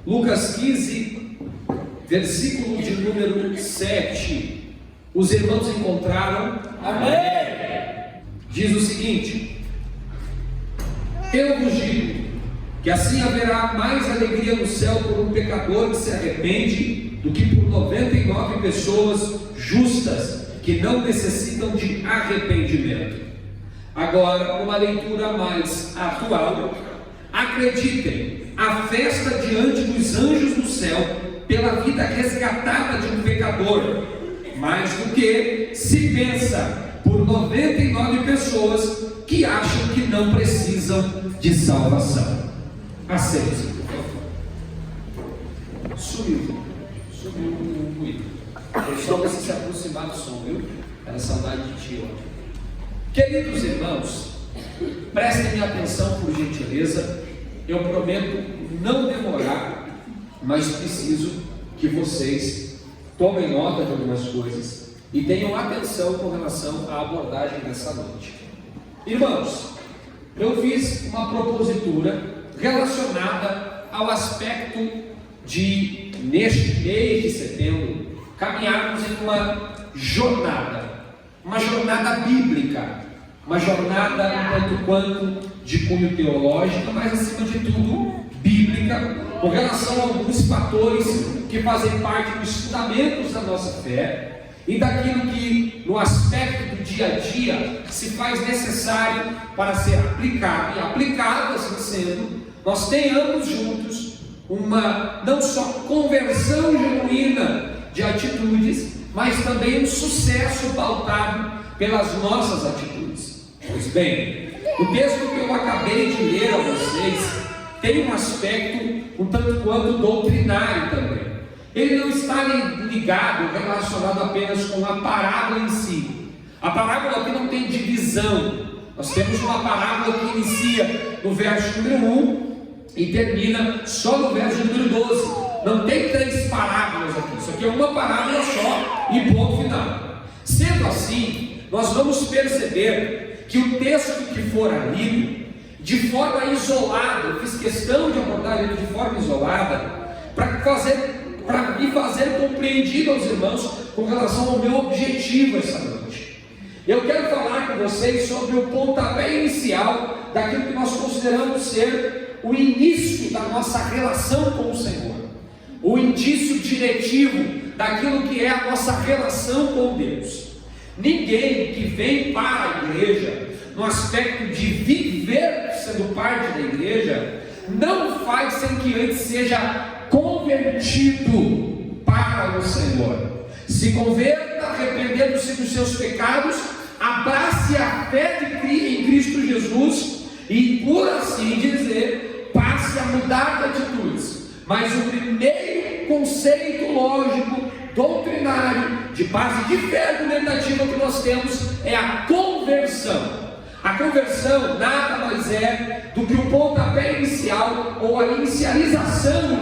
Lucas 15, versículo de número 7. Os irmãos encontraram? Amém. Diz o seguinte: eu vos digo que assim haverá mais alegria no céu por um pecador que se arrepende do que por 99 pessoas justas que não necessitam de arrependimento. Agora, uma leitura mais atual: acreditem, a festa diante dos anjos do céu pela vida resgatada de um pecador, mais do que se pensa por 99 pessoas que acham que não precisam de salvação. Aceite, por favor. Sumiu o ruído. Só você se aproximar do som, viu? Era saudade de ti, ó. Queridos irmãos, prestem atenção por gentileza. Eu prometo não demorar, mas preciso que vocês tomem nota de algumas coisas e tenham atenção com relação à abordagem dessa noite. Irmãos, eu fiz uma propositura relacionada ao aspecto de, neste mês de setembro, caminharmos em uma jornada bíblica, uma jornada um tanto quanto de cunho teológico, mas acima de tudo bíblica, com relação a alguns fatores que fazem parte dos fundamentos da nossa fé e daquilo que no aspecto do dia a dia se faz necessário para ser aplicado, e aplicado assim sendo, nós tenhamos juntos uma não só conversão genuína de atitudes, mas também um sucesso pautado pelas nossas atitudes. Pois bem, o texto que eu acabei de ler a vocês tem um aspecto um tanto quanto doutrinário também. Ele não está ligado, relacionado apenas com a parábola em si. A parábola aqui não tem divisão. Nós temos uma parábola que inicia no verso número 1 e termina só no verso número 12. Não tem 3 parábolas aqui. Isso aqui é uma parábola só e ponto final. Sendo assim, nós vamos perceber que o texto que for lido de forma isolada, eu fiz questão de abordar ele de forma isolada, para me fazer compreendido aos irmãos com relação ao meu objetivo essa noite. Eu quero falar com vocês sobre o pontapé inicial daquilo que nós consideramos ser o início da nossa relação com o Senhor, o indício diretivo daquilo que é a nossa relação com Deus. Ninguém que vem para a igreja no aspecto de viver sendo parte da igreja não faz sem que antes seja convertido para o Senhor. Se converta, arrependendo-se dos seus pecados, abrace a fé em Cristo Jesus e, por assim dizer, passe a mudar de atitudes. Mas o primeiro conceito lógico, doutrinário, de base de fé argumentativa que nós temos é a conversão. A conversão nada mais é do que o pontapé inicial, ou a inicialização,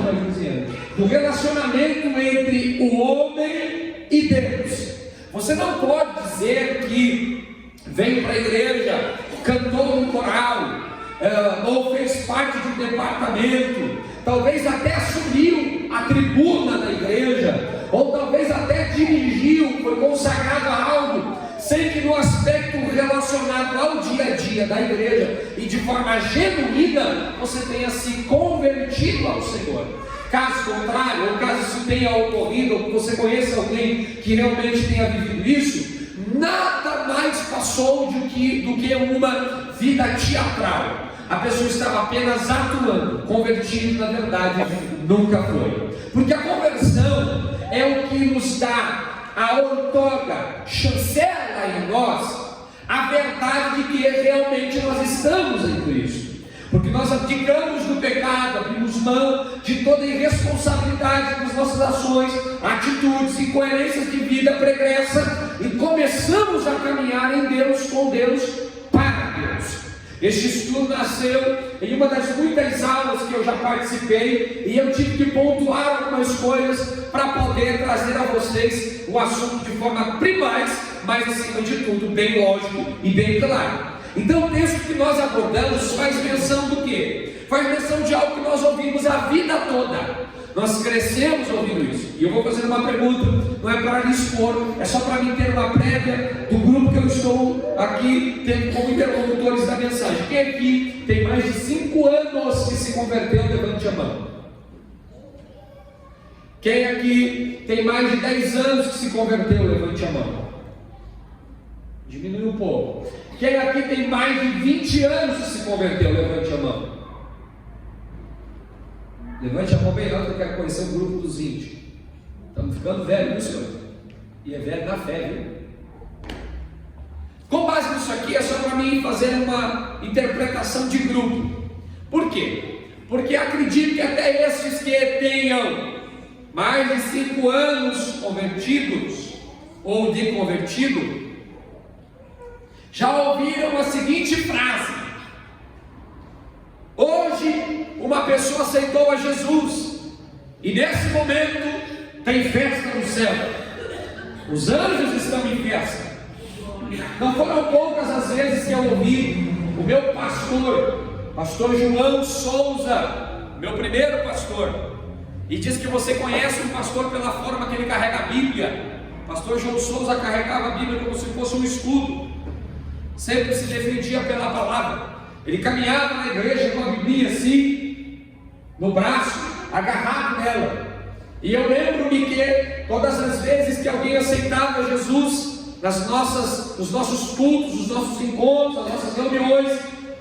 do relacionamento entre o homem e Deus. Você não pode dizer que veio para a igreja, cantou no coral, ou fez parte de um departamento, talvez até assumiu a tribuna da igreja, ou talvez até dirigiu, foi consagrado a algo, sem que no aspecto relacionado ao dia a dia da igreja e de forma genuína você tenha se convertido ao Senhor. Caso contrário, ou caso isso tenha ocorrido, ou você conheça alguém que realmente tenha vivido isso, nada mais passou do que uma vida teatral. A pessoa estava apenas atuando, convertido na verdade nunca foi. Porque a conversão é o que nos dá, a outorga, chancela em nós a verdade de que realmente nós estamos em Cristo. Porque nós abdicamos do pecado, abrimos mão de toda irresponsabilidade das nossas ações, atitudes e incoerências de vida pregressa e começamos a caminhar em Deus, com Deus, para Deus. Este estudo nasceu em uma das muitas aulas que eu já participei e eu tive que pontuar algumas coisas para poder trazer a vocês o assunto de forma primaz, mas acima de tudo bem lógico e bem claro. Então o texto que nós abordamos faz menção do quê? Faz menção de algo que nós ouvimos a vida toda. Nós crescemos ouvindo isso. E eu vou fazer uma pergunta, não é para lhe expor, é só para mim ter uma prévia do grupo que eu estou aqui tendo como interlocutores da mensagem. Quem aqui tem mais de 5 anos que se converteu? Levante a mão. Quem aqui tem mais de 10 anos que se converteu? Levante a mão. Diminui um pouco. Quem aqui tem mais de 20 anos que se converteu? Levante a mão. Levante a mão bem alto, que eu quero conhecer o grupo dos 20. Estamos ficando velhos, viu, senhor? E é velho na fé, viu? Com base nisso aqui, é só para mim fazer uma interpretação de grupo. Por quê? Porque acredito que até esses que tenham mais de 5 anos convertidos, ou de convertido, já ouviram a seguinte frase: hoje uma pessoa aceitou a Jesus, e nesse momento tem festa no céu, os anjos estão em festa. Não foram poucas as vezes que eu ouvi o meu pastor João Souza, meu primeiro pastor, e diz que você conhece um pastor pela forma que ele carrega a Bíblia. Pastor João Souza carregava a Bíblia como se fosse um escudo, sempre se defendia pela palavra. Ele caminhava na igreja com a Bíblia assim, no braço, agarrado nela. E eu lembro-me que todas as vezes que alguém aceitava Jesus nos nossos cultos, nos nossos encontros, nas nossas reuniões,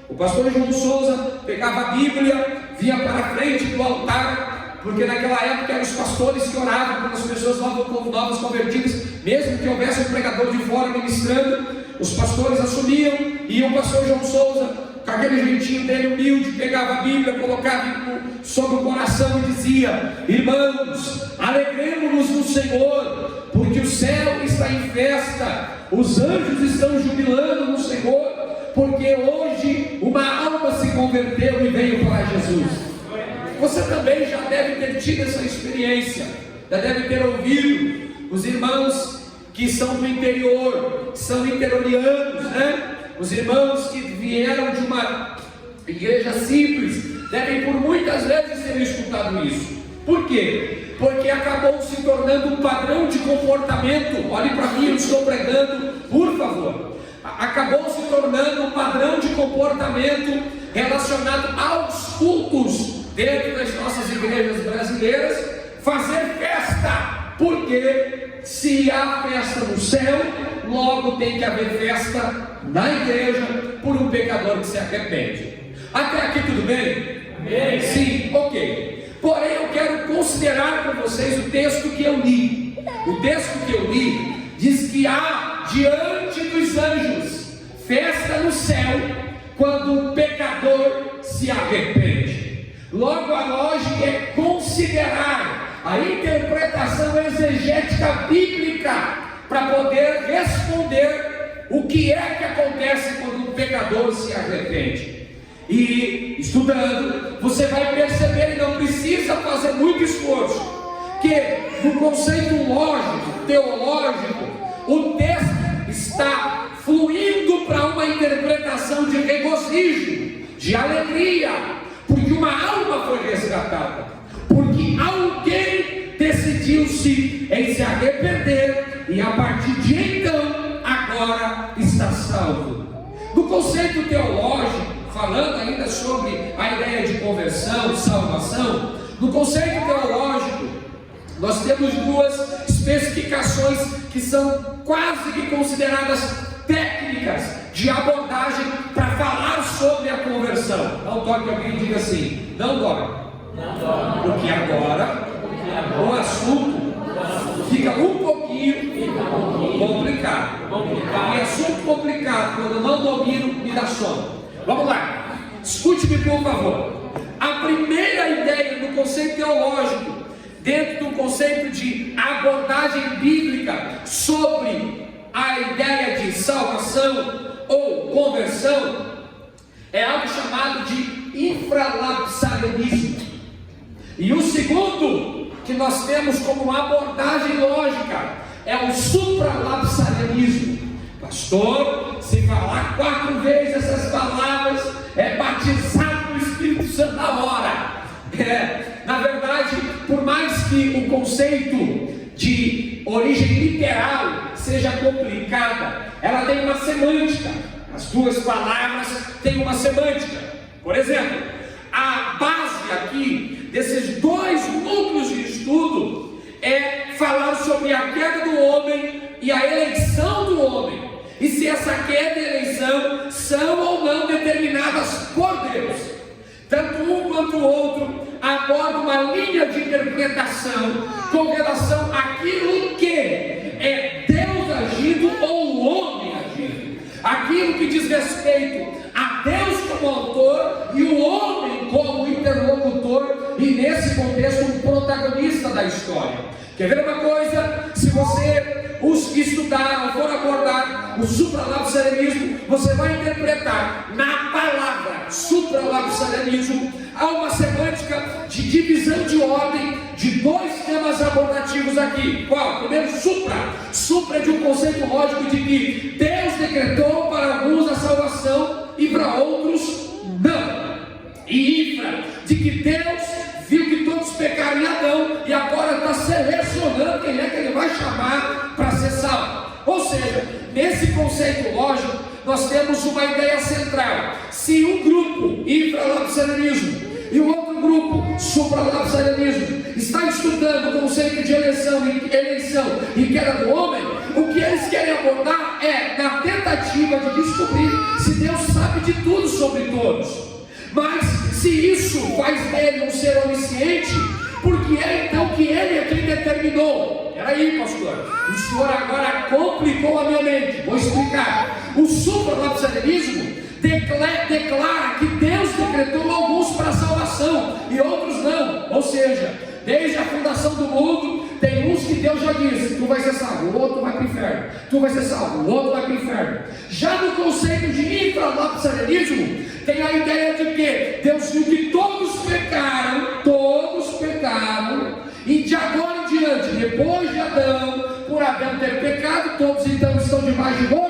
o pastor João Souza pegava a Bíblia, vinha para a frente do altar, porque naquela época eram os pastores que oravam pelas pessoas novas convertidas, mesmo que houvesse um pregador de fora ministrando, os pastores assumiam, e o pastor João Souza, com aquele jeitinho dele humilde, pegava a Bíblia, colocava sobre o coração e dizia: irmãos, alegremos-nos no Senhor, porque o céu está em festa, os anjos estão jubilando no Senhor, porque hoje uma alma se converteu e veio para Jesus. Você também já deve ter tido essa experiência, já deve ter ouvido os irmãos que são do interior, que são interiorianos, né? Os irmãos que vieram de uma igreja simples devem por muitas vezes ter escutado isso. Por quê? Porque acabou se tornando um padrão de comportamento. Olhe para mim, eu estou pregando, por favor. Acabou se tornando um padrão de comportamento relacionado aos cultos dentro das nossas igrejas brasileiras, fazer festa, porque se há festa no céu, logo tem que haver festa na igreja por um pecador que se arrepende. Até aqui tudo bem? Amém. Sim, ok. Porém eu quero considerar com vocês o texto que eu li. O texto que eu li diz que há diante dos anjos festa no céu quando o pecador se arrepende. Logo a lógica é considerar a interpretação exegética bíblica para poder responder o que é que acontece quando o pecador se arrepende. E estudando, você vai perceber, e não precisa fazer muito esforço, que no conceito lógico, teológico, o texto está fluindo para uma interpretação de regozijo, de alegria, porque uma alma foi resgatada, porque alguém decidiu-se em se arrepender, e a partir de então, agora está salvo. No conceito teológico, falando ainda sobre a ideia de conversão, de salvação, no conceito teológico, nós temos duas especificações que são quase que consideradas técnicas de abordagem para falar sobre a conversão. Não toque alguém e diga assim: não dói. Porque agora o assunto fica um pouquinho complicado. E assunto complicado, quando eu não domino, me dá sono. Vamos lá, escute-me por favor. A primeira ideia do conceito teológico, dentro do conceito de abordagem bíblica sobre a ideia de salvação ou conversão, é algo chamado de infralapsarianismo. E o segundo que nós temos como abordagem lógica é o supralapsarianismo. Pastor, se falar 4 vezes essas palavras, é batizado no Espírito Santo na hora. Na verdade, por mais que o conceito de origem literal seja complicada, ela tem uma semântica. As duas palavras têm uma semântica. Por exemplo, a base aqui desses 2 núcleos de estudo é falar sobre a queda do homem e a eleição do homem, e se essa queda e eleição são ou não determinadas por Deus. Tanto um quanto o outro abordam uma linha de interpretação com relação àquilo que é Deus agindo ou o homem agindo, aquilo que diz respeito a Deus como autor e o homem como interlocutor, e nesse contexto um protagonista da história. Quer ver uma coisa? Se você estudar ou for abordar o supralapsarianismo, você vai interpretar na palavra supralapsarianismo há uma semântica de divisão de ordem de 2 temas abordativos aqui. Qual? Primeiro, supra. Supra é de um conceito lógico de que Deus decretou para alguns a salvação e para outros não. E infra, de que Deus viu que todos pecaram em Adão e agora está selecionando quem é que ele vai chamar para ser salvo. Ou seja, nesse conceito lógico, nós temos uma ideia central. Se um grupo, infralapsarianismo, e o outro grupo, supralapsarianismo, está estudando o conceito de eleição e queda do homem, o que eles querem abordar é na tentativa de descobrir se Deus sabe de tudo sobre todos. Mas se isso faz dele um ser onisciente, porque é então que ele é quem determinou? Peraí, pastor, o senhor agora complicou a minha mente. Vou explicar. O supralapsarianismo declara que Deus decretou alguns para a salvação e outros não. Ou seja, desde a fundação do mundo, tem uns que Deus já disse: tu vai ser salvo, o outro vai para o inferno. Tu vai ser salvo, o outro vai para o inferno. Já no conceito de infralapsarianismo, tem a ideia de que Deus viu que todos pecaram, e de agora em diante, depois de Adão, por Adão ter pecado, todos então estão debaixo do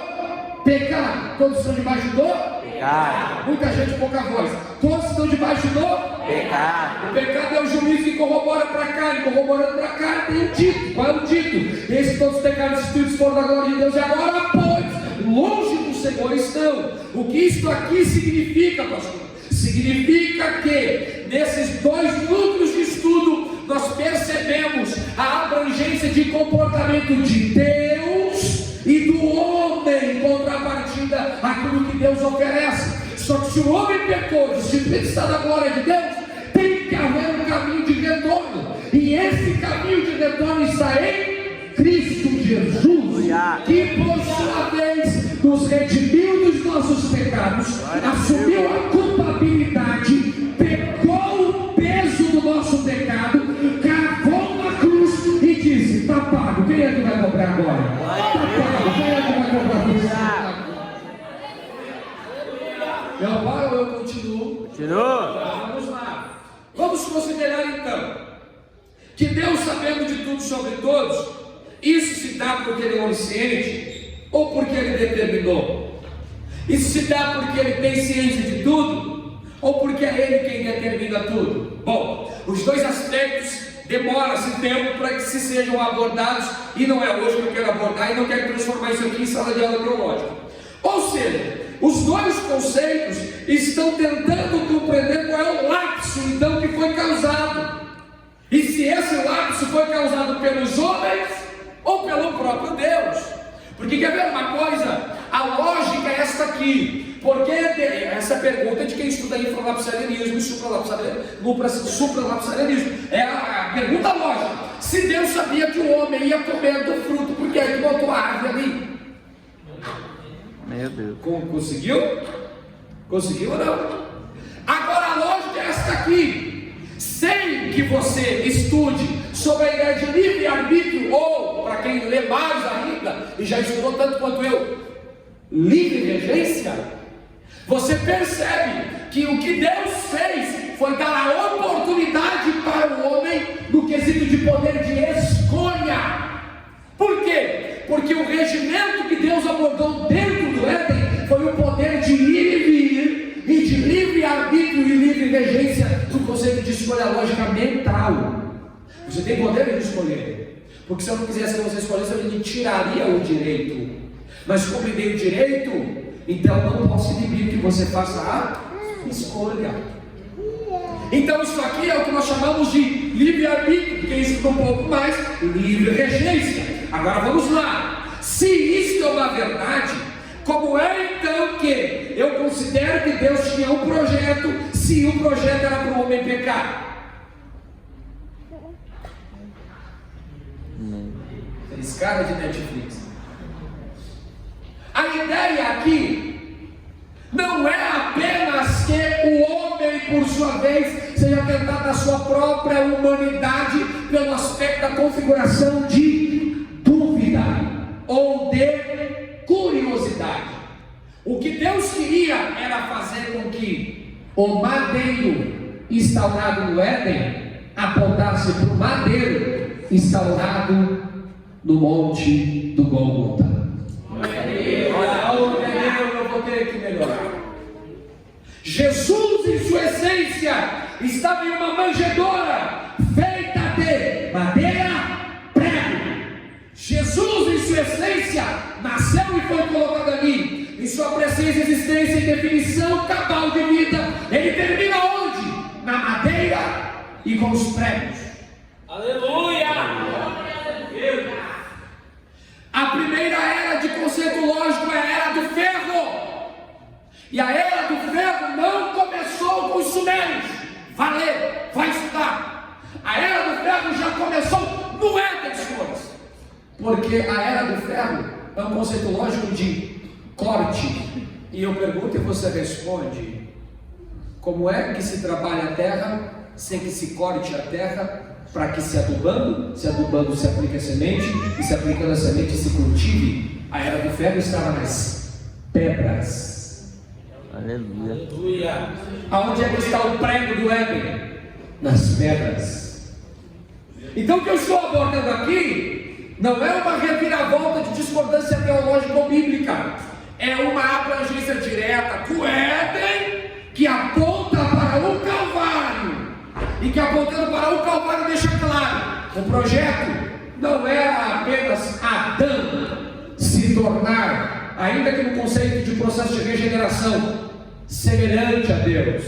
pecado. Todos estão debaixo do pecado. Muita gente, pouca voz. Todos estão debaixo do pecado. O pecado é o juízo que corrobora para a carne, corroborando para a carne tem um dito. Qual é o dito? Esses todos os pecados espíritos foram da glória de Deus, e agora, pois, longe do Senhor estão. O que isto aqui significa, pastor? Significa que nesses 2 núcleos de estudo nós percebemos a abrangência de comportamento de Deus e do homem em contrapartida àquilo que Deus oferece. Só que se o homem pecou, destituído está da glória de Deus, tem que haver um caminho de retorno, e esse caminho de retorno está em Cristo Jesus, que por sua vez nos redimiu dos nossos pecados, assumiu a culpabilidade, pegou o peso do nosso pecado, cravou na cruz e disse: está pago. Quem é que vai cobrar agora? Está pago. Quem é que vai cobrar isso? Eu paro ou eu continuo? Continua. Vamos lá. Vamos considerar então que Deus, sabendo de tudo sobre todos, isso se dá porque Ele é onisciente ou porque Ele determinou? Isso se dá porque Ele tem ciência de tudo ou porque é Ele quem determina tudo? Bom, os 2 aspectos demora-se tempo para que se sejam abordados, e não é hoje que eu quero abordar, e não quero transformar isso aqui em sala de aula teológica. Ou seja, os 2 conceitos estão tentando compreender qual é o lapso então que foi causado, e se esse lapso foi causado pelos homens ou pelo próprio Deus. Porque quer ver uma coisa? A lógica é esta aqui. Porque essa pergunta é de quem estuda infralapsarianismo e supralapsarianismo. É a pergunta lógica. Se Deus sabia que o homem ia comer do fruto, por que ele botou a árvore ali? Meu Deus. Conseguiu? Conseguiu ou não? Agora a lógica é esta aqui. Sem que você estude sobre a ideia de livre-arbítrio, ou, para quem lê mais ainda, e já estudou tanto quanto eu, livre regência, você percebe que o que Deus fez foi dar a oportunidade para o homem no quesito de poder de escolha. Por quê? Porque o regimento que Deus abordou escolha a lógica mental. Você tem poder de escolher. Porque se eu não quisesse que você escolhesse, eu lhe tiraria o direito. Mas como lhe dei o direito, então não posso inibir que você faça a escolha. Então isso aqui é o que nós chamamos de livre-arbítrio, que isso um pouco mais livre regência. Agora vamos lá. Se isso é uma verdade, como é então que eu considero que Deus tinha um projeto, se o projeto era para o homem pecar? Feliz cara de Netflix. A ideia aqui não é apenas que o homem, por sua vez, seja tentado na sua própria humanidade pelo aspecto da configuração de dúvida ou de curiosidade. O que Deus queria era fazer com que o madeiro instaurado no Éden apontasse para o madeiro instaurado no monte do Gólgota. Eu vou ter que melhorar. Jesus, em sua essência, estava em uma manjedoura feita de madeira, prego. Jesus, em sua essência, nasceu e foi colocado ali. Em sua presença, existência e definição cabal de vida, ele termina onde? Na madeira e com os pregos. Aleluia! A primeira era de conceito lógico é a era do ferro. E a era do ferro não começou com os sumérios. Vai ler, vai estudar. A era do ferro já começou no Éden, senhores. Porque a era do ferro é um conceito lógico de corte. E eu pergunto e você responde: como é que se trabalha a terra sem que se corte a terra? Para que se adubando se aplique a semente, e se aplicando a semente se cultive. A era do ferro estava nas pedras. Aleluia. Aonde é que está o prego do Éden? Nas pedras. Então o que eu estou abordando aqui não é uma reviravolta de discordância teológica ou bíblica, é uma abrangência direta com o Éden, que aponta para o Calvário. E que apontando para o Calvário deixa claro: o projeto não era apenas Adão se tornar, ainda que no conceito de processo de regeneração, semelhante a Deus,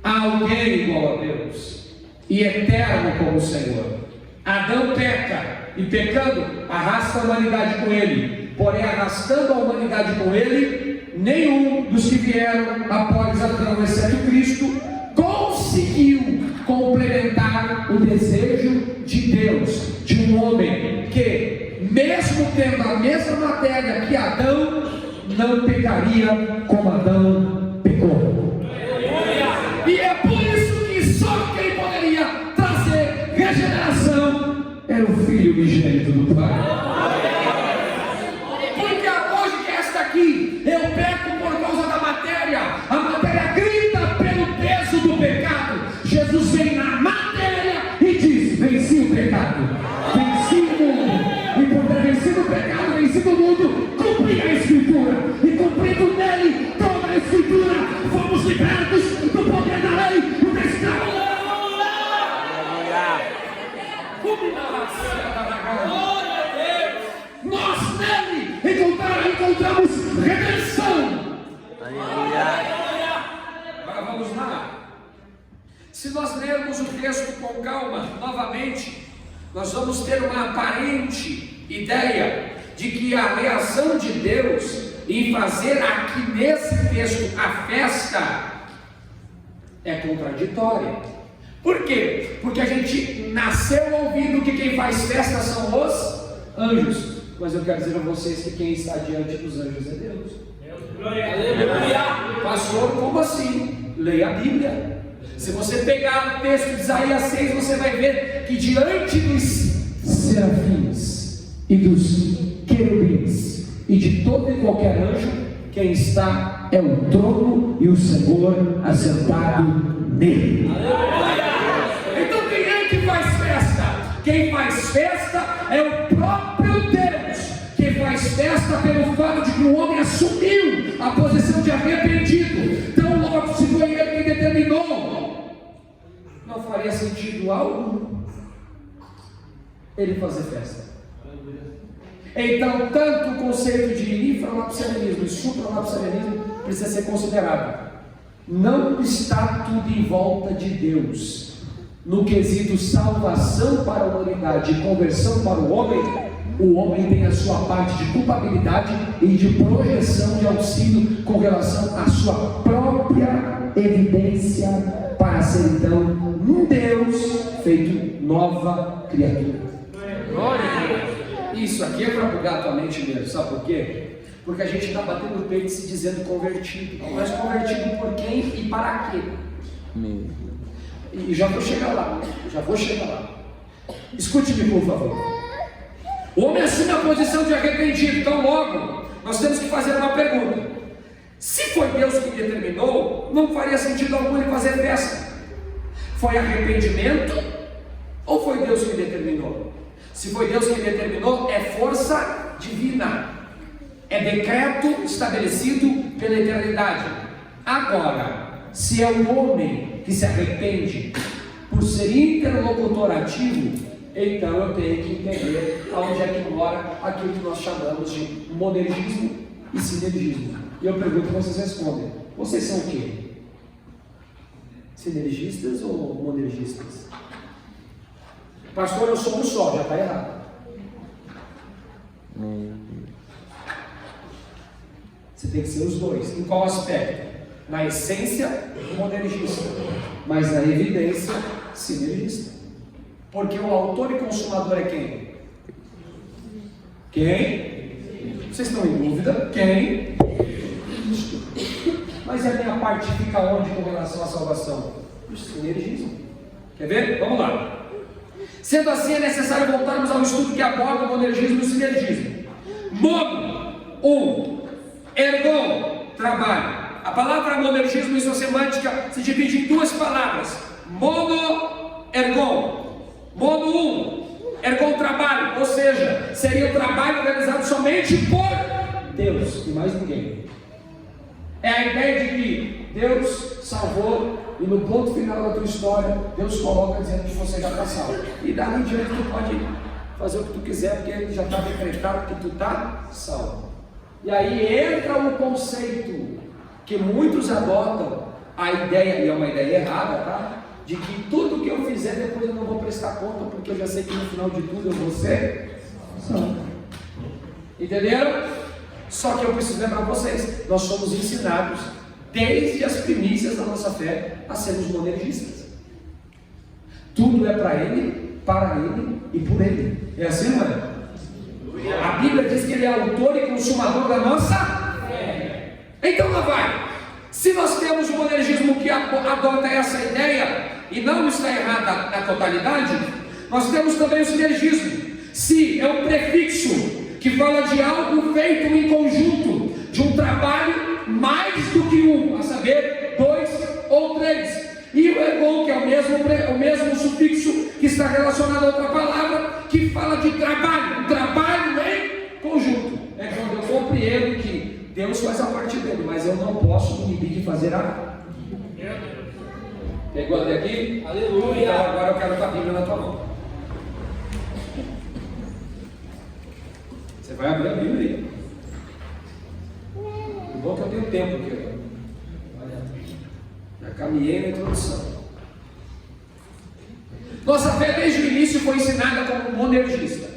alguém igual a Deus e eterno como o Senhor. Adão peca e pecando arrasta a humanidade com ele, porém arrastando a humanidade com ele, nenhum dos que vieram após Adão, exceto Cristo, conseguiu complementar o desejo de Deus, de um homem que, mesmo tendo a mesma matéria que Adão, não pecaria como Adão pecou. E é por isso que só quem poderia trazer regeneração era o Filho unigênito do Pai. Porque a lógica é esta aqui: eu peco por causa da matéria, a matéria grita pelo peso do pecado. Jesus vem na matéria e diz: venci o pecado, venci o mundo, e por ter vencido o pecado, vencido o mundo, cumpri a Escritura, e cumprindo nele toda a Escritura, fomos libertos do poder da lei e da escravidão. Nós nele encontramos redenção. Agora vamos lá. Se nós lermos o texto com calma, novamente, nós vamos ter uma aparente ideia de que a reação de Deus em fazer aqui nesse texto a festa é contraditória. Por quê? Porque a gente nasceu ouvindo que quem faz festa são os anjos. Mas eu quero dizer a vocês que quem está diante dos anjos é Deus. Aleluia! Pastor, como assim? Leia a Bíblia. Se você pegar o texto de Isaías 6, você vai ver que diante dos serafins e dos querubins e de todo e qualquer anjo, quem está é o trono e o Senhor assentado nele. Então quem é que faz festa? Quem faz festa é o próprio Deus. Quem faz festa pelo fato de que o homem assumiu a posição de arrependido. Então logo se foi ele que determinou. não faria sentido algum ele fazer festa. Então, tanto o conceito de infralapsarianismo e supralapsarianismo precisa ser considerado. Não está tudo em volta de Deus. No quesito salvação para a humanidade e conversão para o homem tem a sua parte de culpabilidade e de projeção de auxílio com relação à sua própria evidência para ser então um Deus feito nova criatura. Glória a Deus. Isso aqui é para bugar a tua mente mesmo, sabe por quê? Porque a gente está batendo o peito e se dizendo convertido. Mas convertido por quem e para quê? E já vou chegar lá. Escute-me, por favor. O homem assume a posição de arrependido. Então logo, nós temos que fazer uma pergunta. Se foi Deus que determinou, não faria sentido algum ele fazer festa. Foi arrependimento ou foi Deus que determinou? Se foi Deus que determinou, é força divina, é decreto estabelecido pela eternidade. Agora, se é o homem que se arrepende por ser interlocutor ativo, então eu tenho que entender aonde é que mora aquilo que nós chamamos de monergismo e sinergismo. E eu pergunto e vocês respondem: vocês são o quê? Sinergistas ou monergistas? Pastor, eu sou um só, já está errado. Você tem que ser os dois. Em qual aspecto? Na essência, monergista, mas na evidência, sinergista. Porque o autor e consumador é quem? Quem? Vocês estão em dúvida? Quem? Mas a minha parte fica onde com relação à salvação? O sinergismo. Quer ver? Vamos lá. Sendo assim, é necessário voltarmos ao estudo que aborda o monergismo e o sinergismo. Mono, ergon, trabalho. A palavra monergismo e sua semântica se divide em duas palavras: mono, ergon. Mono, ergon, trabalho. Ou seja, seria o trabalho realizado somente por Deus e mais ninguém. É a ideia de que Deus salvou e no ponto final da tua história, Deus coloca dizendo que você já está salvo. E daí em diante tu pode fazer o que tu quiser, porque ele já está decretado que tu está salvo. E aí entra o conceito que muitos adotam, a ideia, e é uma ideia errada, tá? De que tudo que eu fizer depois eu não vou prestar conta, porque eu já sei que no final de tudo eu vou ser salvo. Entenderam? Só que eu preciso lembrar vocês, nós somos ensinados desde as primícias da nossa fé a sermos monergistas. Tudo é para Ele, para Ele e por Ele. É assim, não é? A Bíblia diz que Ele é autor e consumador da nossa fé. Então lá vai. Se nós temos o monergismo que adota essa ideia e não está errada na totalidade, nós temos também o sinergismo. Se é um prefixo que fala de algo feito em conjunto, de um trabalho mais do que um, a saber, 2 ou 3. E o ergon, que é o mesmo sufixo que está relacionado a outra palavra, que fala de trabalho, um trabalho em conjunto. É quando eu compreendo que Deus faz a parte dele, mas eu não posso me inibir de fazer a. Pegou até aqui? Aleluia! Então agora eu quero a Bíblia na tua mão. Você vai abrir a Bíblia aí. Bom que eu tenho tempo aqui. Já caminhei na introdução. Nossa fé desde o início foi ensinada como monergista.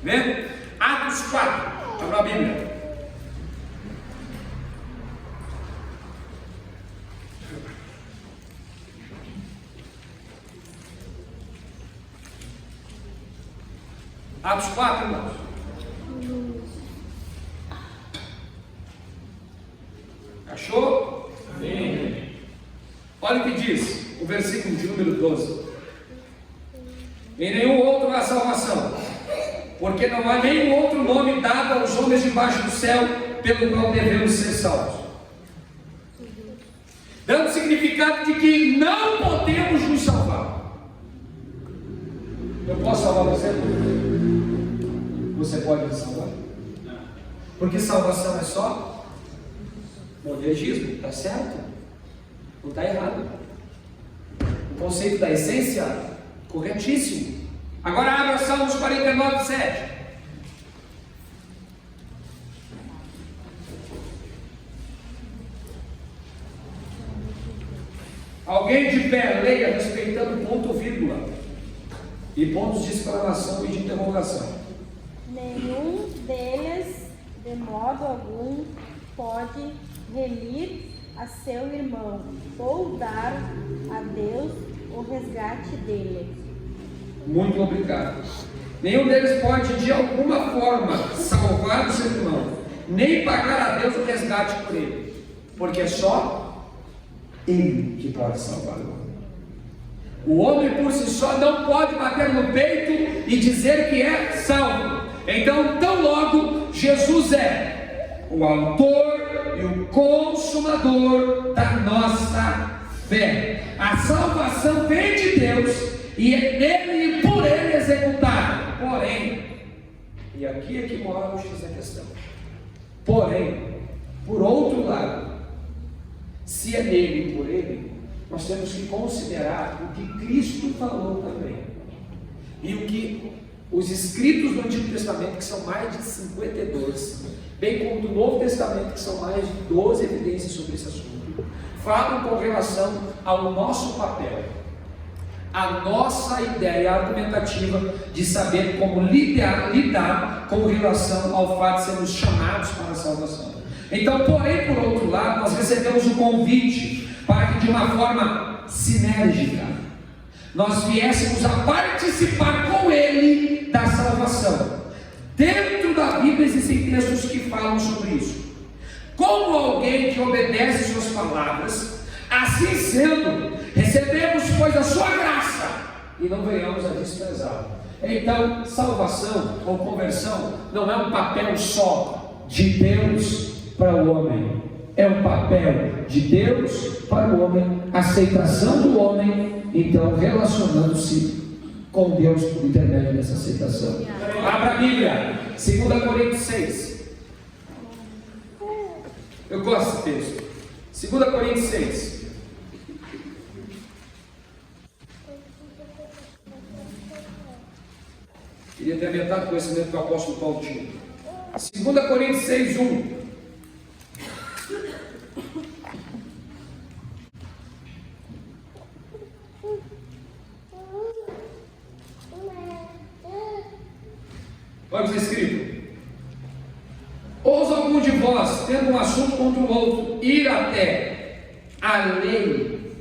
Vendo? Atos 4. Abra a Bíblia. Atos 4, irmãos. Achou? Amém. Olha o que diz o versículo de número 12: em nenhum outro há salvação, porque não há nenhum outro nome dado aos homens debaixo do céu pelo qual devemos ser salvos. Dando significado de que não podemos nos salvar. Eu posso salvar você? Você pode me salvar? Porque salvação é só monergismo, está certo? Não está errado. conceito da essência, corretíssimo. Agora abra Salmos 49, 7. Alguém de pé, leia respeitando ponto, vírgula e pontos de exclamação e de interrogação. Nenhum deles, de modo algum, pode relir a seu irmão ou dar a Deus o resgate dele. Muito obrigado. Nenhum deles pode de alguma forma salvar o seu irmão, nem pagar a Deus o resgate por ele, porque é só Ele que pode salvar o homem. O homem por si só não pode bater no peito e dizer que é salvo. Então, tão logo Jesus é o autor e o consumador da nossa fé. A salvação vem de Deus e é nele e por ele executada. Porém, e aqui é que mora o X da questão. Porém, por outro lado, se é nele e por ele, nós temos que considerar o que Cristo falou também. E o que os escritos do Antigo Testamento, que são mais de 52, bem como do Novo Testamento, que são mais de 12 evidências sobre esse assunto, falam com relação ao nosso papel, a nossa ideia argumentativa de saber como lidar com relação ao fato de sermos chamados para a salvação. Então, porém, por outro lado, nós recebemos o convite para que de uma forma sinérgica nós viéssemos a participar com Ele da salvação. Dentro da Bíblia existem textos que falam sobre isso. Como alguém que obedece suas palavras, assim sendo, recebemos, pois, a sua graça e não venhamos a desprezá-la. Então, salvação ou conversão não é um papel só de Deus para o homem, é um papel de Deus para o homem, aceitação do homem, então relacionando-se com Deus por intermédio dessa aceitação. Abra a Bíblia, 2 Coríntios 6. Eu gosto desse texto. 2 Coríntios 6. Queria ter metade do conhecimento que o apóstolo Paulo tinha. 2 Coríntios 6, 1. Olha o que está escrito: ousa algum de vós, tendo um assunto contra o outro, ir até a lei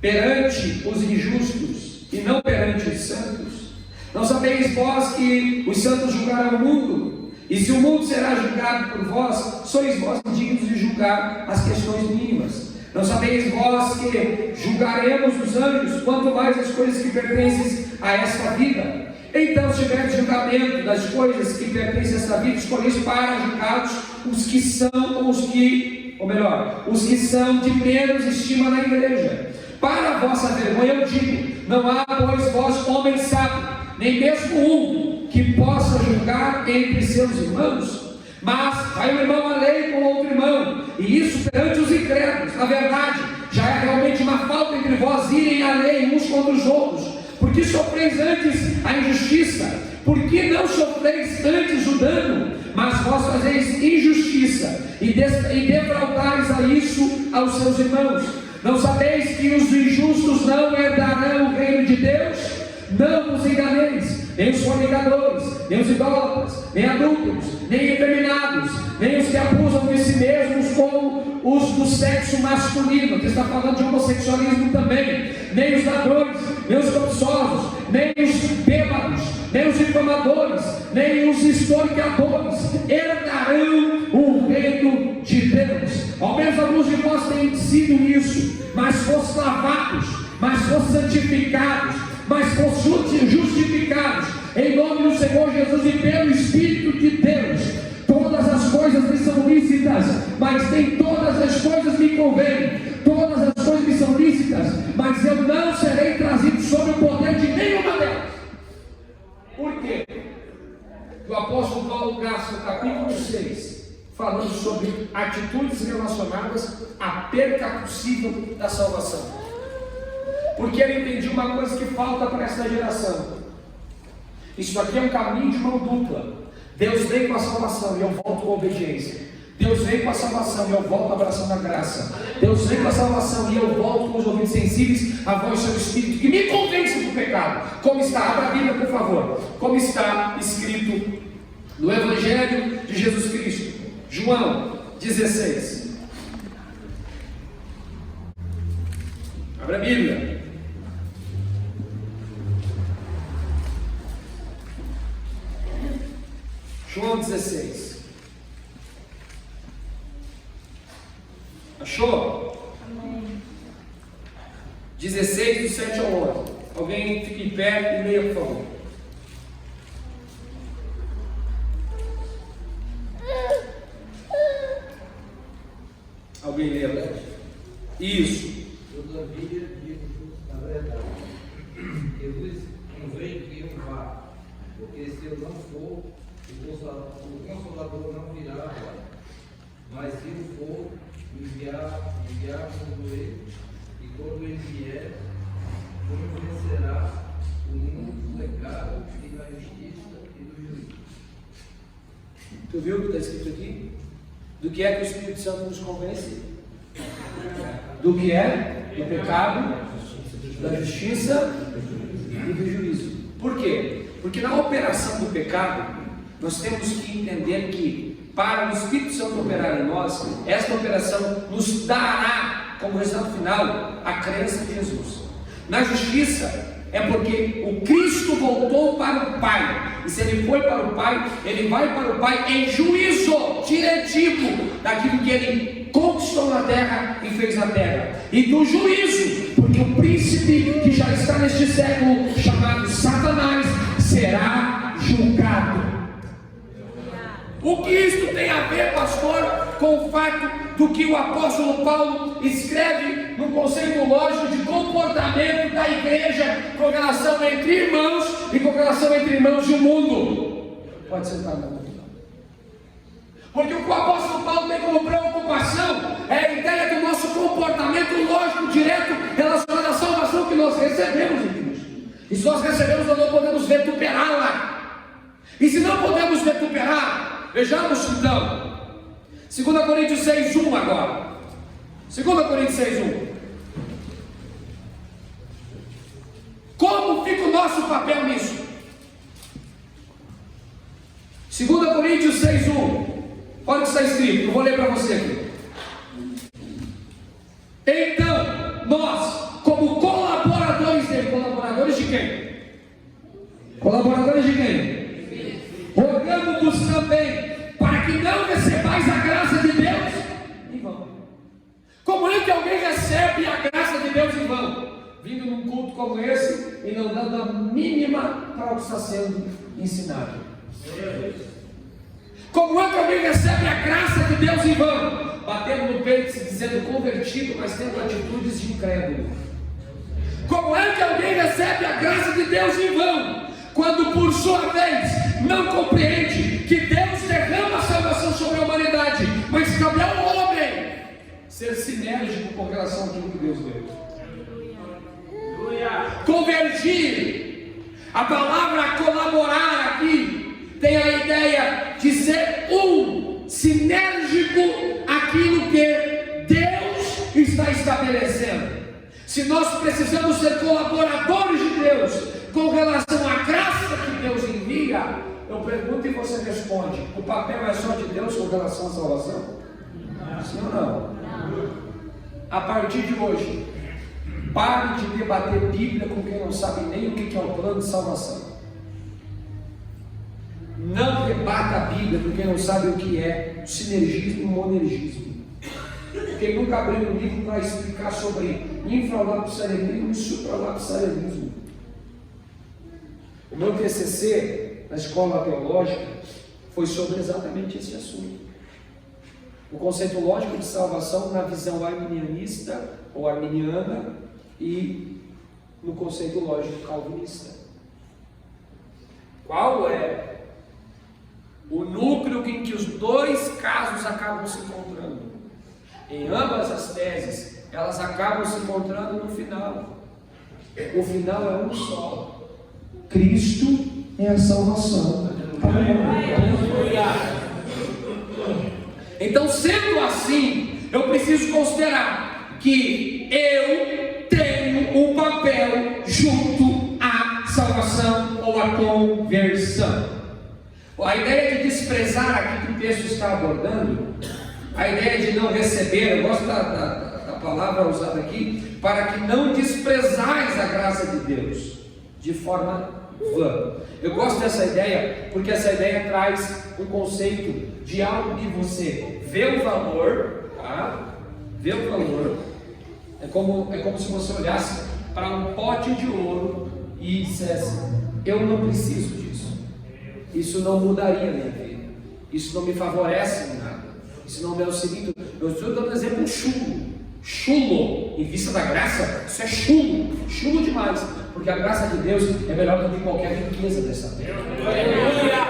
perante os injustos e não perante os santos? Não sabeis vós que os santos julgarão o mundo? E se o mundo será julgado por vós, sois vós dignos de julgar as questões mínimas. Não sabeis vós que julgaremos os anjos, quanto mais as coisas que pertencem a esta vida? Então, se tiver julgamento das coisas que pertencem a esta vida, escolheis para julgados os que são, os que são de menos estima na igreja. Para a vossa vergonha eu digo: não há, pois, vós homem sábio, nem mesmo um que possa julgar entre seus irmãos. Mas vai o irmão a lei com outro irmão, e isso perante os incrédulos. Na verdade, já é realmente uma falta entre vós irem à lei uns contra os outros. Porque sofreis antes a injustiça? Porque não sofreis antes o dano? Mas vós fazeis injustiça e defraudais a isso aos seus irmãos. Não sabeis que os injustos não herdarão o reino de Deus? Não vos enganeis, nem os fornicadores, nem os idólatras, nem adúlteros, nem efeminados, nem os que abusam de si mesmos, como os do sexo masculino, que está falando de homossexualismo também, nem os ladrões, nem os cobiçosos, nem os bêbados, nem os difamadores, nem os historiadores herdarão o reino de Deus. Ao menos alguns de vós têm sido isso, mas fossem lavados, mas fossem santificados, mas fossem justificados em nome do Senhor Jesus e pelo Espírito de Deus. Todas as coisas me são lícitas, mas nem todas as coisas me convêm. Todas as coisas me são lícitas, mas eu não serei trazido sob o poder de nenhuma delas. Por quê? O apóstolo Paulo gasta no capítulo 6 falando sobre atitudes relacionadas à perca possível da salvação. Porque ele entendia uma coisa que falta para essa geração. Isso aqui é um caminho de mão dupla. Deus veio com a salvação e eu volto com a obediência. Deus veio com a salvação e eu volto abraçando a graça. Deus veio com a salvação e eu volto com os ouvidos sensíveis à voz do seu Espírito que me convence do pecado. Como está, abra a Bíblia por favor, como está escrito no Evangelho de Jesus Cristo, João 16. Abra a Bíblia. João 16. Achou? Amém. 16, do 7 ao 11. Alguém fique em pé e leia, por favor. Alguém lê? Isso. Todavia, digo-vos a verdade, que vos convém que eu vá, porque se eu não for, o Consolador não virá agora. Mas se eu for, enviar-vos ele, e quando ele vier, convencerá o mundo do pecado e da justiça e do juízo. Tu viu o que está escrito aqui? Do que é que o Espírito Santo nos convence? Do que é? Do pecado, da justiça e do juízo. Por quê? Porque na operação do pecado, nós temos que entender que para o Espírito Santo operar em nós, esta operação nos dará, como resultado final, a crença em Jesus. Na justiça, é porque o Cristo voltou para o Pai, e se ele foi para o Pai, ele vai para o Pai em juízo diretivo daquilo que ele conquistou na terra e fez na terra, e do juízo, porque o príncipe que já está neste século, chamado Satanás, será julgado. O que isso tem a ver, pastor, com o fato do que o apóstolo Paulo escreve no conceito lógico de comportamento da igreja com relação entre irmãos e com relação entre irmãos e o mundo? Pode sentar, meu irmão. Porque o que o apóstolo Paulo tem como preocupação é a ideia do nosso comportamento lógico, direto, relacionado à salvação que nós recebemos em Cristo. E se nós recebemos, nós não podemos vituperá-la. E se não podemos vituperar, vejamos então, 2 Coríntios 6:1 agora. 2 Coríntios 6:1. Como fica o nosso papel nisso? 2 Coríntios 6:1. Olha o que está escrito, eu vou ler para você aqui. Então, nós, como colaboradores dele, colaboradores de quem? Colaboradores de quem? Rogamos-vos também, para que não recebais a graça de Deus em vão. Como é que alguém recebe a graça de Deus em vão? Vindo num culto como esse e não dando a mínima para o que está sendo ensinado. Como é que alguém recebe a graça de Deus em vão? Batendo no peito, se dizendo convertido, mas tendo atitudes de incrédulo. Como é que alguém recebe a graça de Deus em vão? Quando por sua vez não compreende que Deus derrama a salvação sobre a humanidade, mas cabe ao homem ser sinérgico com relação àquilo que Deus deu. Convergir. A palavra colaborar aqui tem a ideia de ser sinérgico àquilo que Deus está estabelecendo. Se nós precisamos ser colaboradores de Deus com relação à graça que Deus envia, eu pergunto e você responde: o papel é só de Deus com relação à salvação? Sim ou não? A partir de hoje, pare de debater Bíblia com quem não sabe nem o que é o plano de salvação. Não debata a Bíblia com quem não sabe o que é o sinergismo e o monergismo. Quem nunca abriu um livro para explicar sobre infralapsarianismo e supralapsarianismo. O meu TCC na escola teológica foi sobre exatamente esse assunto. O conceito lógico de salvação na visão arminianista ou arminiana e no conceito lógico calvinista. Qual é o núcleo em que os dois casos acabam se encontrando? Em ambas as teses, elas acabam se encontrando no final. O final é um só. Cristo é a salvação. Então, sendo assim, eu preciso considerar que eu tenho um papel junto à salvação ou à conversão. A ideia de desprezar aqui que o texto está abordando, a ideia de não receber, eu gosto da palavra usada aqui, para que não desprezais a graça de Deus de forma vã. Eu gosto dessa ideia porque essa ideia traz um conceito de algo que você vê o valor, tá? Vê o valor. É como se você olhasse para um pote de ouro e dissesse: eu não preciso disso. Isso não mudaria a minha vida. Isso não me favorece em nada. Isso não me auxilia. Eu estou dando um exemplo chulo. Chulo, em vista da graça, isso é chulo. Chulo demais. Porque a graça de Deus é melhor do que qualquer riqueza dessa terra.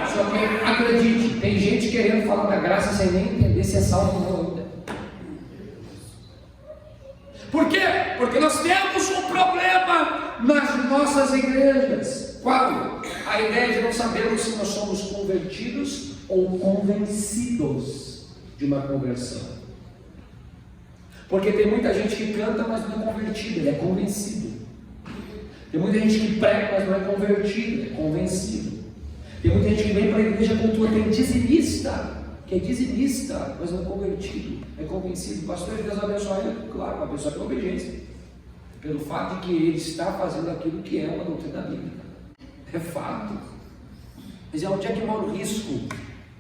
Só que acredite, tem gente querendo falar da graça sem nem entender se é salvo ou não ainda. Por quê? Porque nós temos um problema nas nossas igrejas. Qual? A ideia de não sabermos se nós somos convertidos ou convencidos de uma conversão. Porque tem muita gente que canta, mas não é convertido, ele é convencido. Tem muita gente que prega, mas não é convertido, é convencido. Tem muita gente que vem para a igreja cultuar, tem dizimista, que é dizimista, mas não é convertido, é convencido. Pastor, Deus abençoe ele? Claro, uma pessoa pela obediência. Pelo fato de que ele está fazendo aquilo que é uma doutrina bíblica. É fato. Mas é onde é que mora o risco?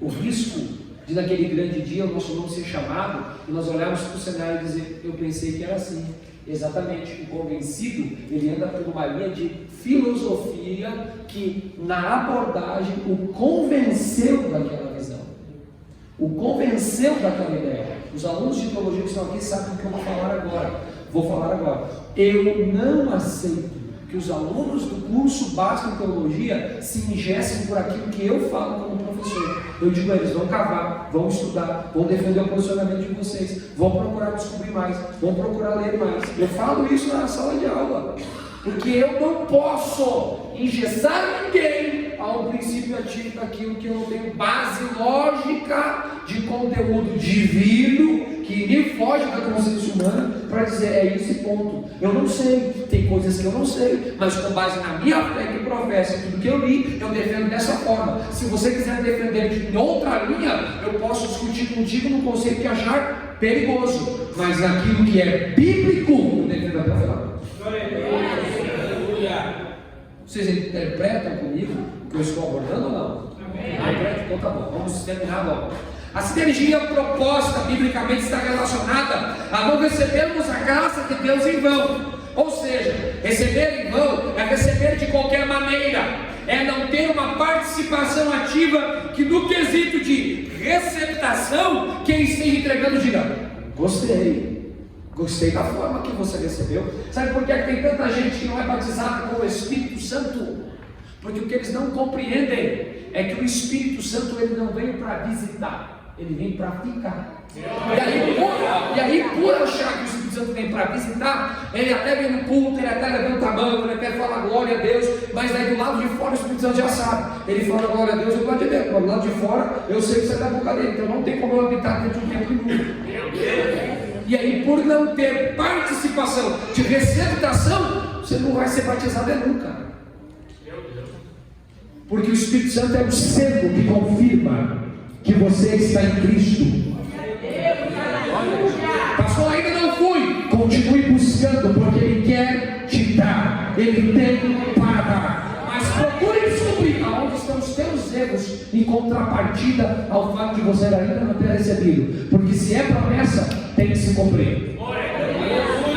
O risco de naquele grande dia o nosso nome ser chamado e nós olharmos para o cenário e dizer: eu pensei que era assim. Exatamente, o convencido, ele anda por uma linha de filosofia que na abordagem o convenceu daquela visão, o convenceu daquela ideia. Os alunos de teologia que estão aqui sabem o que eu vou falar agora. Eu não aceito que os alunos do curso básico de teologia se ingessem por aquilo que eu falo como professor. Eu digo a eles: vão cavar, vão estudar, vão defender o posicionamento de vocês, vão procurar descobrir mais, vão procurar ler mais. Eu falo isso na sala de aula, porque eu não posso engessar ninguém a um princípio ativo daquilo que eu não tenho base lógica de conteúdo divino que me foge da consciência humana para dizer: é esse ponto. Eu não sei, tem coisas que eu não sei, mas com base na minha fé que professa, tudo que eu li, eu defendo dessa forma. Se você quiser defender de outra linha, eu posso discutir contigo no conceito que achar perigoso, mas naquilo que é bíblico, eu defendo até o final. Vocês interpretam comigo o que eu estou abordando ou não? Interpretam? Então tá bom, vamos terminar logo. A sinergia proposta biblicamente está relacionada a não recebermos a graça de Deus em vão. Ou seja, receber em vão é receber de qualquer maneira, é não ter uma participação ativa que no quesito de receptação, quem esteja entregando diga: gostei da forma que você recebeu. Sabe por que tem tanta gente que não é batizada com o Espírito Santo? Porque o que eles não compreendem é que o Espírito Santo ele não veio para visitar, ele vem para ficar. E aí, por achar que o Espírito Santo vem para visitar, ele até vem no culto, ele até levanta a mão, ele até fala glória a Deus, mas aí do lado de fora o Espírito Santo já sabe. Ele fala glória a Deus do lado de dentro, mas do lado de fora eu sei que você está na boca dele, então não tem como eu habitar dentro do tempo imundo. E aí, por não ter participação de receptação, você não vai ser batizado nunca. Porque o Espírito Santo é o selo que confirma que você está em Cristo. Pastor, ainda não fui. Continue buscando, porque Ele quer te dar. Ele tem para dar. Mas procure descobrir aonde estão os teus erros em contrapartida ao fato de você ainda não ter recebido. Porque se é promessa, tem que se cumprir.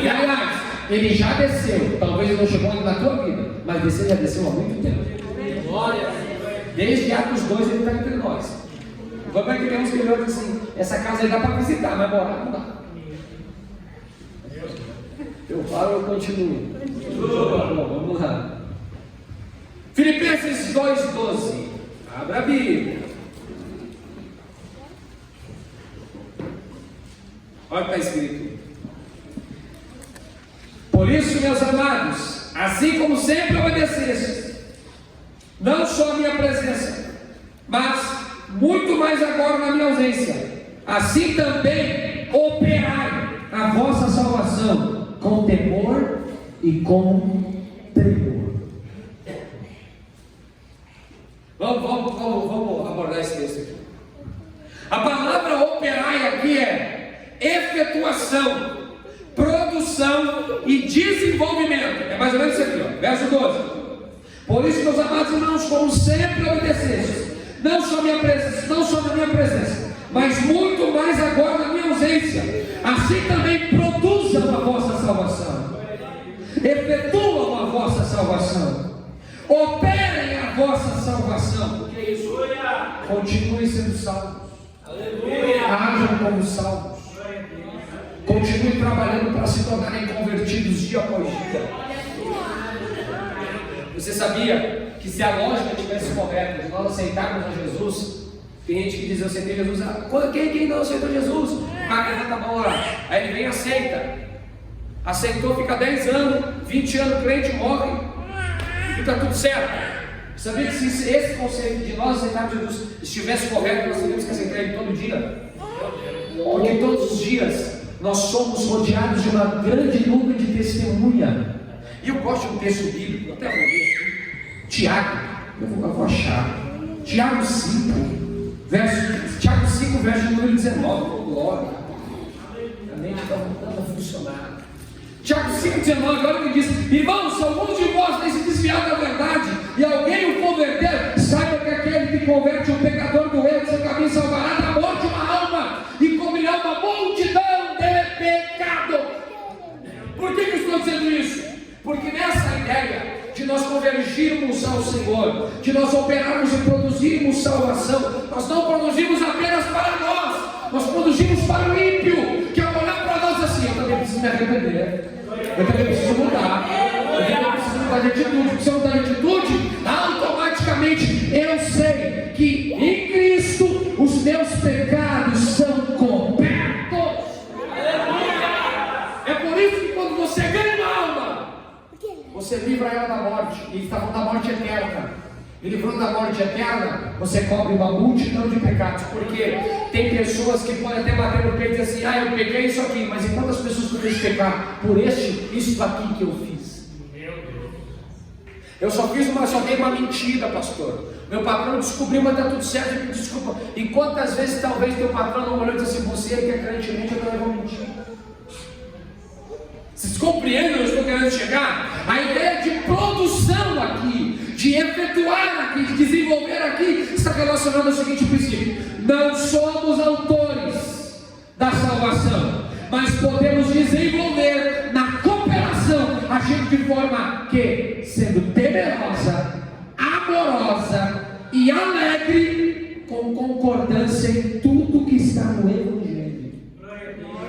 E aliás, Ele já desceu. Talvez Ele não chegou ainda na tua vida, mas descer já desceu há muito tempo. Desde Atos 2 Ele está entre nós. Vamos ver que tem uns que olham assim: essa casa aí dá para visitar, mas morar não dá. Eu falo, eu continuo. Vamos lá. Filipenses 2,12. Abra a Bíblia. Olha o que está escrito: por isso, meus amados, assim como sempre obedeceste, não só a minha presença, mas muito mais agora na minha ausência, assim também operai a vossa salvação com temor e com tremor. Vamos abordar esse texto aqui. A palavra operai aqui é efetuação, produção e desenvolvimento. É mais ou menos isso aqui, ó, verso 12. Por isso, meus amados irmãos, como sempre obedecestes, não só na minha presença, mas muito mais agora na minha ausência, assim também produzam a vossa salvação, efetuam a vossa salvação, operem a vossa salvação, porque isso, continuem sendo salvos, hajam como salvos, continuem trabalhando para se tornarem convertidos dia após dia. Você sabia que se a lógica estivesse correta de nós aceitarmos a Jesus, tem gente que diz: eu aceitei Jesus. Quem não aceitou Jesus? Levanta a mão lá. Aí ele vem e aceita. Aceitou, fica 10 anos, 20 anos crente, morre e está tudo certo. Sabia que se esse conceito de nós aceitarmos Jesus estivesse correto, nós teríamos que aceitar ele todo dia? Porque todos os dias nós somos rodeados de uma grande nuvem de testemunha. E eu gosto de um texto bíblico, até vou ler. Tiago, eu vou achar. Tiago 5, verso número 19. Glória. A mente está voltando a funcionar. Tiago 5,19, olha o que diz: irmãos, se alguns de vós têm se desviado da verdade e alguém o converter, saiba que aquele que converte um pecador do erro do seu caminho salvará da morte uma alma e cobrirá uma multidão de pecado. Por que eu estou dizendo isso? Porque nessa ideia de nós convergirmos ao Senhor, de nós operarmos e produzirmos salvação, nós não produzimos apenas para nós produzimos para o ímpio, que ao olhar para nós assim: eu também preciso me arrepender, eu também preciso mudar, eu também preciso mudar de atitude. Porque se eu mudar de atitude, automaticamente eu sei que em Cristo os meus pecados são cobertos. É por isso que quando você ganha uma alma, você livra ela da morte. E está falando da morte eterna. E livrando da morte eterna, você cobre uma multidão de pecados. Porque tem pessoas que podem até bater no peito e dizer assim: eu peguei isso aqui. Mas enquanto as pessoas podem pecar por isso aqui que eu fiz. Eu só dei uma mentira, pastor. Meu patrão descobriu, mas está tudo certo, me desculpa. E quantas vezes talvez teu patrão não olhou e disse assim: você que é crente, eu não vou mentir. Vocês compreendem onde eu estou querendo chegar? A ideia de produção aqui, de efetuar aqui, de desenvolver aqui, está relacionada ao seguinte princípio: não somos autores da salvação, mas podemos desenvolver na cooperação, agindo de forma que, sendo temerosa, amorosa e alegre, com concordância em tudo que está no Evangelho.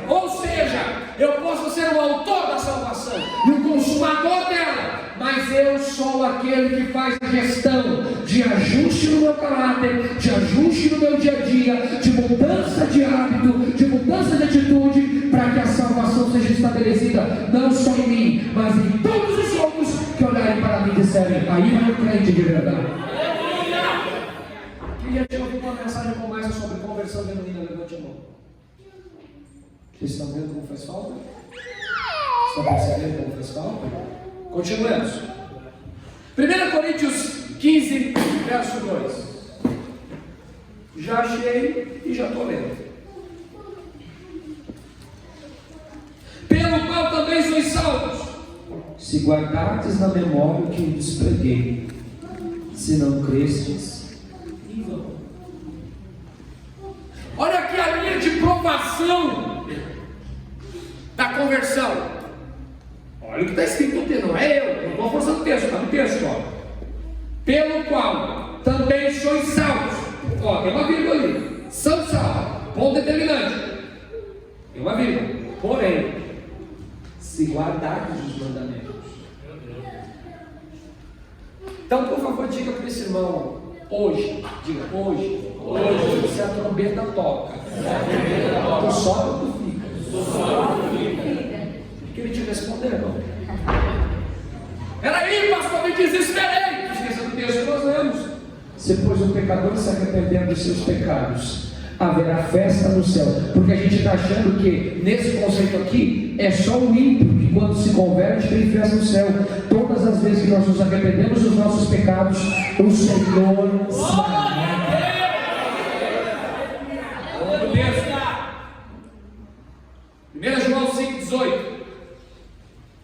Ou seja, eu posso ser o autor da salvação e o consumador dela, mas eu sou aquele que faz a gestão de ajuste no meu caráter, de ajuste no meu dia a dia, de mudança de hábito, de mudança de atitude, para que a salvação seja estabelecida não só em mim, mas em todos os outros que olharem para mim e disserem: aí vai o crente de verdade. Queria te ouvir uma mensagem como essa sobre conversão genuína. Levante a mão. Vocês estão vendo como faz falta? Estão percebendo como faz falta? Continuemos. 1 Coríntios 15, verso 2. Já achei e já estou lendo. Pelo qual também sois salvos, se guardardes na memória o que vos preguei, se não crestes, em vão. Olha aqui a linha de provação da conversão. Olha o que está escrito no texto, não é eu, não estou forçando o texto, está no texto, ó. Pelo qual também sois salvos. Ó, tem uma vírgula ali. São salvos. Ponto determinante. Tem uma vírgula. Porém, se guardardes os mandamentos. Então, por favor, diga para esse irmão: hoje, diga, hoje, se a trombeta toca, tu sobe ou tu fica? Que ele te responder, irmão. Peraí, pastor, me desesperei. Esqueça do texto que nós lemos. Se pois o pecador se arrepender dos seus pecados, haverá festa no céu. Porque a gente está achando que nesse conceito aqui é só o ímpio que quando se converte tem festa no céu. Todas as vezes que nós nos arrependemos dos nossos pecados, o Senhor salva. 1 João 5,18.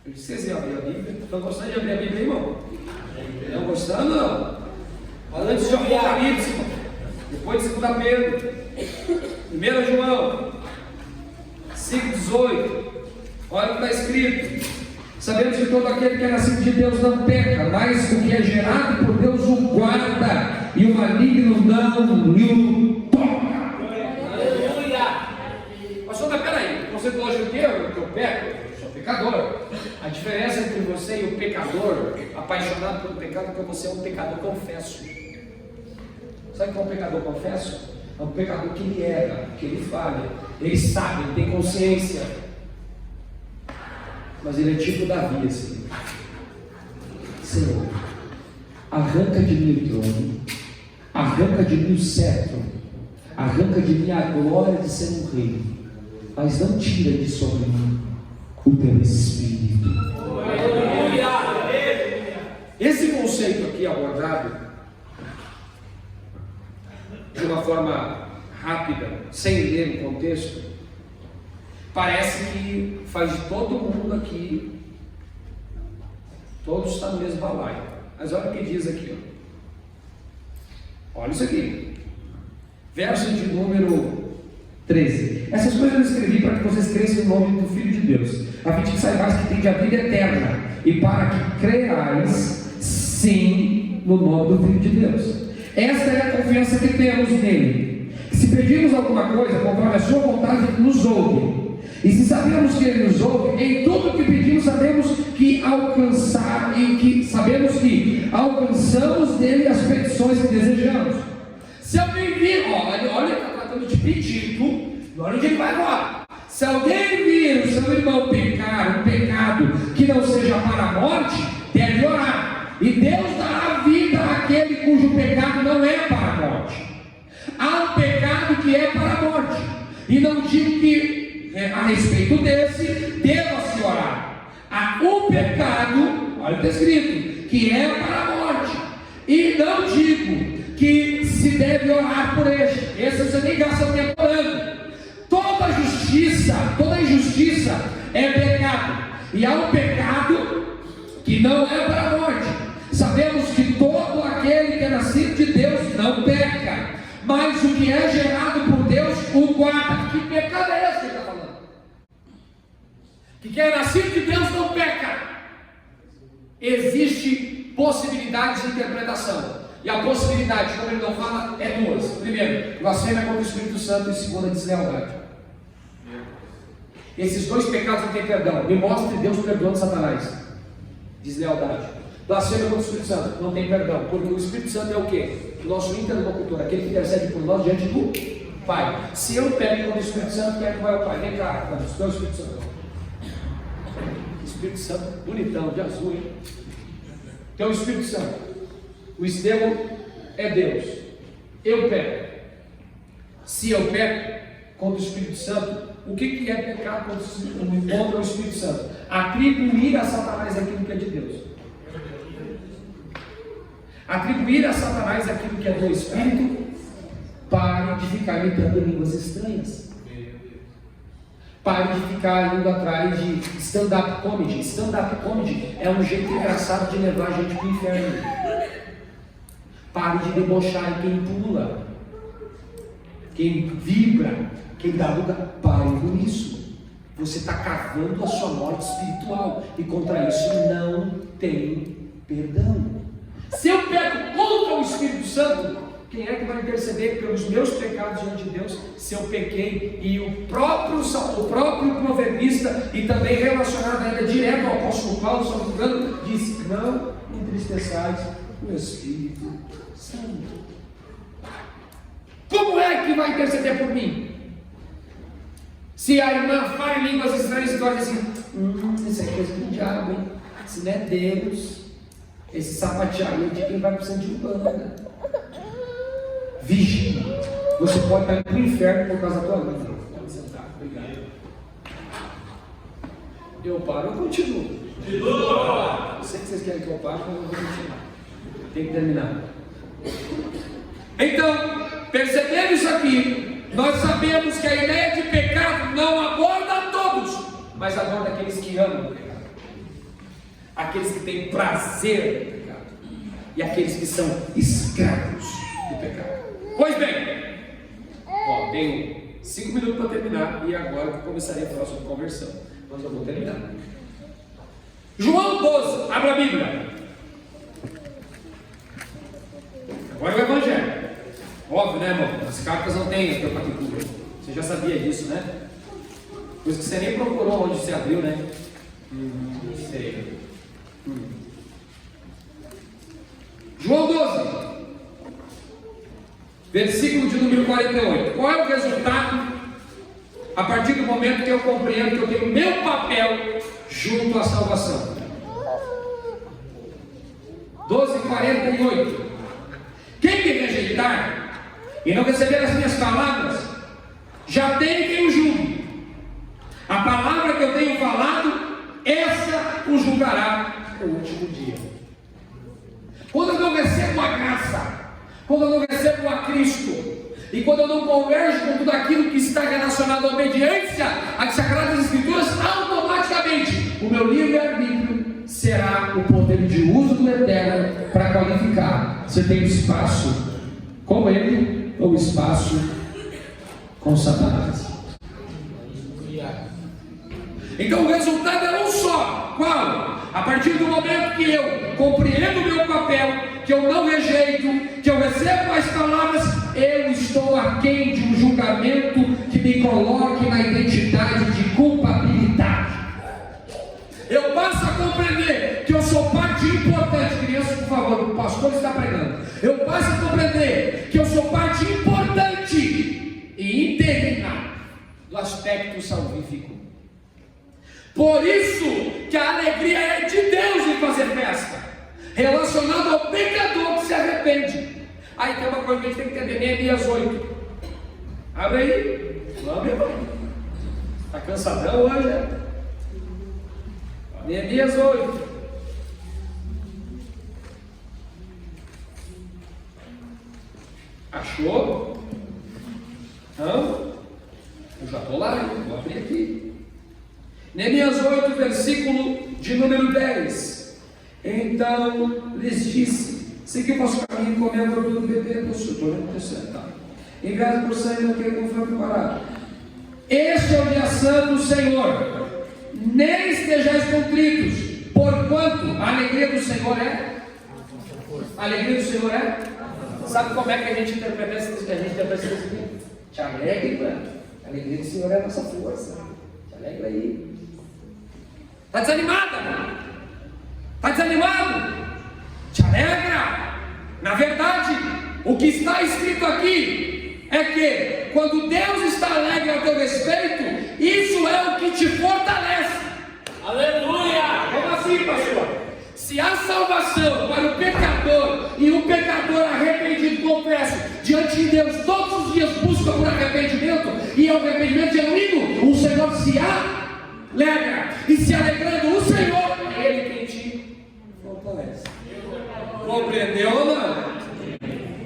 Eu disse: vocês iam abrir a Bíblia? Estão gostando de abrir a Bíblia, irmão? Não gostando, não? Antes de Apocalipse, depois de 2 Pedro. 1 João 5,18. Olha o que está escrito: sabemos que todo aquele que é nascido de Deus não peca, mas o que é gerado por Deus o guarda, e o maligno não lhe toca. Aleluia! Pastor, mas peraí, você hoje que eu peco? Eu sou pecador. A diferença entre você e o pecador apaixonado pelo pecado é que você é um pecador confesso. Sabe o que é um pecador confesso? É um pecador que ele erra, que ele falha, ele sabe, ele tem consciência, mas ele é tipo Davi, assim: Senhor, arranca de mim o trono, arranca de mim o cetro, arranca de mim a glória de ser um rei, mas não tira de sobre mim o teu Espírito. Esse conceito aqui abordado de uma forma rápida, sem ler o contexto, parece que faz de todo mundo aqui, todos estão no mesmo balaio. Mas olha o que diz aqui, ó. Olha isso aqui, verso de número 13. Essas coisas eu escrevi para que vocês cresçam no nome do Filho de Deus, a fim de que saibais que tem a vida eterna, e para que creais sim no nome do Filho de Deus. Esta é a confiança que temos nele. Se pedirmos alguma coisa conforme a sua vontade, ele nos ouve. E se sabemos que ele nos ouve, em tudo que pedimos sabemos que alcançamos dele as petições que desejamos. Se alguém vir, olha, ele está tratando de pedido, olha onde ele vai agora. Se alguém vir o seu irmão pecar um pecado que não seja para a morte, deve orar. E Deus dará vida àquele cujo pecado não é para a morte. Há um pecado que é para a morte, e não digo que a respeito desse deva-se orar. Há um pecado, olha o que está escrito, que é para a morte, e não digo que se deve orar por este. Esse você nem gasta tempo orando. Toda injustiça é pecado, e há um pecado que não é para a morte. Sabemos que todo aquele que é nascido de Deus não peca, mas o que é gerado por Deus o guarda. Que pecado é esse que ele está falando? Que quem é nascido de Deus não peca. Existe possibilidades de interpretação, e a possibilidade, como ele não fala, é duas. Primeiro, blasfêmia contra o Espírito Santo, e segunda, deslealdade. Esses dois pecados não têm perdão. Me mostre Deus perdoando Satanás. Deslealdade. Blasfêmia contra o Espírito Santo, não tem perdão, porque o Espírito Santo é o quê? O nosso interlocutor, aquele que intercede por nós diante do Pai. Se eu pego contra o Espírito Santo, quem é que vai ao Pai? Vem cá, é o Espírito Santo. Espírito Santo, bonitão, de azul, hein? Então o Espírito Santo, o Estevão é Deus. Eu peco. Se eu peco contra o Espírito Santo, o que é pecar contra o Espírito Santo? Atribuir a Satanás aquilo que é de Deus. Atribuir a Satanás aquilo que é do Espírito. Pare de ficar imitando línguas estranhas. Pare de ficar indo atrás de stand-up comedy. Stand-up comedy é um jeito engraçado de levar a gente para o inferno. Pare de debochar em quem pula, quem vibra, quem dá lugar. Pare com isso. Você está cavando a sua morte espiritual, e contra isso não tem perdão. Se eu peco contra o Espírito Santo, quem é que vai interceder pelos meus pecados diante de Deus? Se eu pequei, e o próprio proverbista, e também relacionado ainda direto ao apóstolo Paulo, só me engano, disse: não entristeçais o Espírito Santo. Como é que vai interceder por mim? Se a irmã fala em línguas estranhas e tu vai dizer assim: isso é coisa do diabo, hein? Isso não é Deus. esse sapateamento de quem vai precisando de Umbanda. Vigia. Você pode estar indo para o inferno por causa da tua vida. Pode sentar, obrigado. Eu paro, eu continuo. Eu sei que vocês querem que eu pare, mas eu vou continuar. Tem que terminar. Então, percebendo isso aqui, nós sabemos que a ideia de pecado não aborda a todos, mas aborda aqueles que amam o pecado, aqueles que têm prazer no pecado e aqueles que são escravos do pecado. Pois bem, tenho 5 minutos para terminar e agora eu começaria a falar sobre conversão, mas eu vou terminar. João 12, abra a Bíblia. Agora é o Evangelho. Óbvio, né, irmão? As cartas não têm a partitura. Você já sabia disso, né? Coisa que você nem procurou onde você abriu, né? Sei. João 12, versículo de número 48. Qual é o resultado a partir do momento que eu compreendo que eu tenho meu papel junto à salvação? 12:48. Quem me rejeitar e não receber as minhas palavras, já tem quem o julgue. A palavra que eu tenho falado, essa o julgará no último dia. Quando eu não recebo a graça, quando eu não recebo a Cristo, e quando eu não converjo com tudo aquilo que está relacionado à obediência às Sagradas Escrituras, automaticamente o meu livre-arbítrio será o poder de uso do Eterno para qualificar. Você tem espaço com Ele ou espaço com Satanás? Então o resultado é um só. Qual? A partir do momento que eu compreendo o meu papel, que eu não rejeito, que eu recebo as palavras, eu estou aquém de um julgamento que me coloque na identidade de culpabilidade. Eu passo a compreender que eu sou parte importante. Crianças, por favor, o pastor está pregando. Eu passo a compreender que eu sou parte importante e interna do aspecto salvífico. Por isso que a alegria é de Deus em fazer festa, relacionado ao pecador que se arrepende. Aí tem uma coisa que a gente tem que entender, Neemias 8. Abre aí. Vamos, irmão. Está cansadão hoje, né? Neemias 8. Achou? Não? Eu já estou lá, hein? Vou abrir aqui. Neemias 8, versículo de número 10. Então lhes disse: segui o vosso caminho, comei a gordura do bebê, estou acrescentado. Em vez por sangue, não quero como foi preparado. Este é o dia santo do Senhor. Nem estejais contritos, porquanto a alegria do Senhor é. A alegria do Senhor é. Sabe como é que a gente interpreta isso? Te alegre, mano. A alegria do Senhor é a nossa força. Te alegra aí. Está desanimada? Está desanimado? Te alegra. Na verdade, o que está escrito aqui é que quando Deus está alegre a teu respeito, isso é o que te fortalece. Aleluia! Como assim, pastor? Se há salvação para o pecador e o pecador arrependido, confesso, diante de Deus todos os dias busca por arrependimento, e é o arrependimento genuíno, o Senhor se alegra, e se alegrando o Senhor, é Ele quem te fortalece. Compreendeu ou não?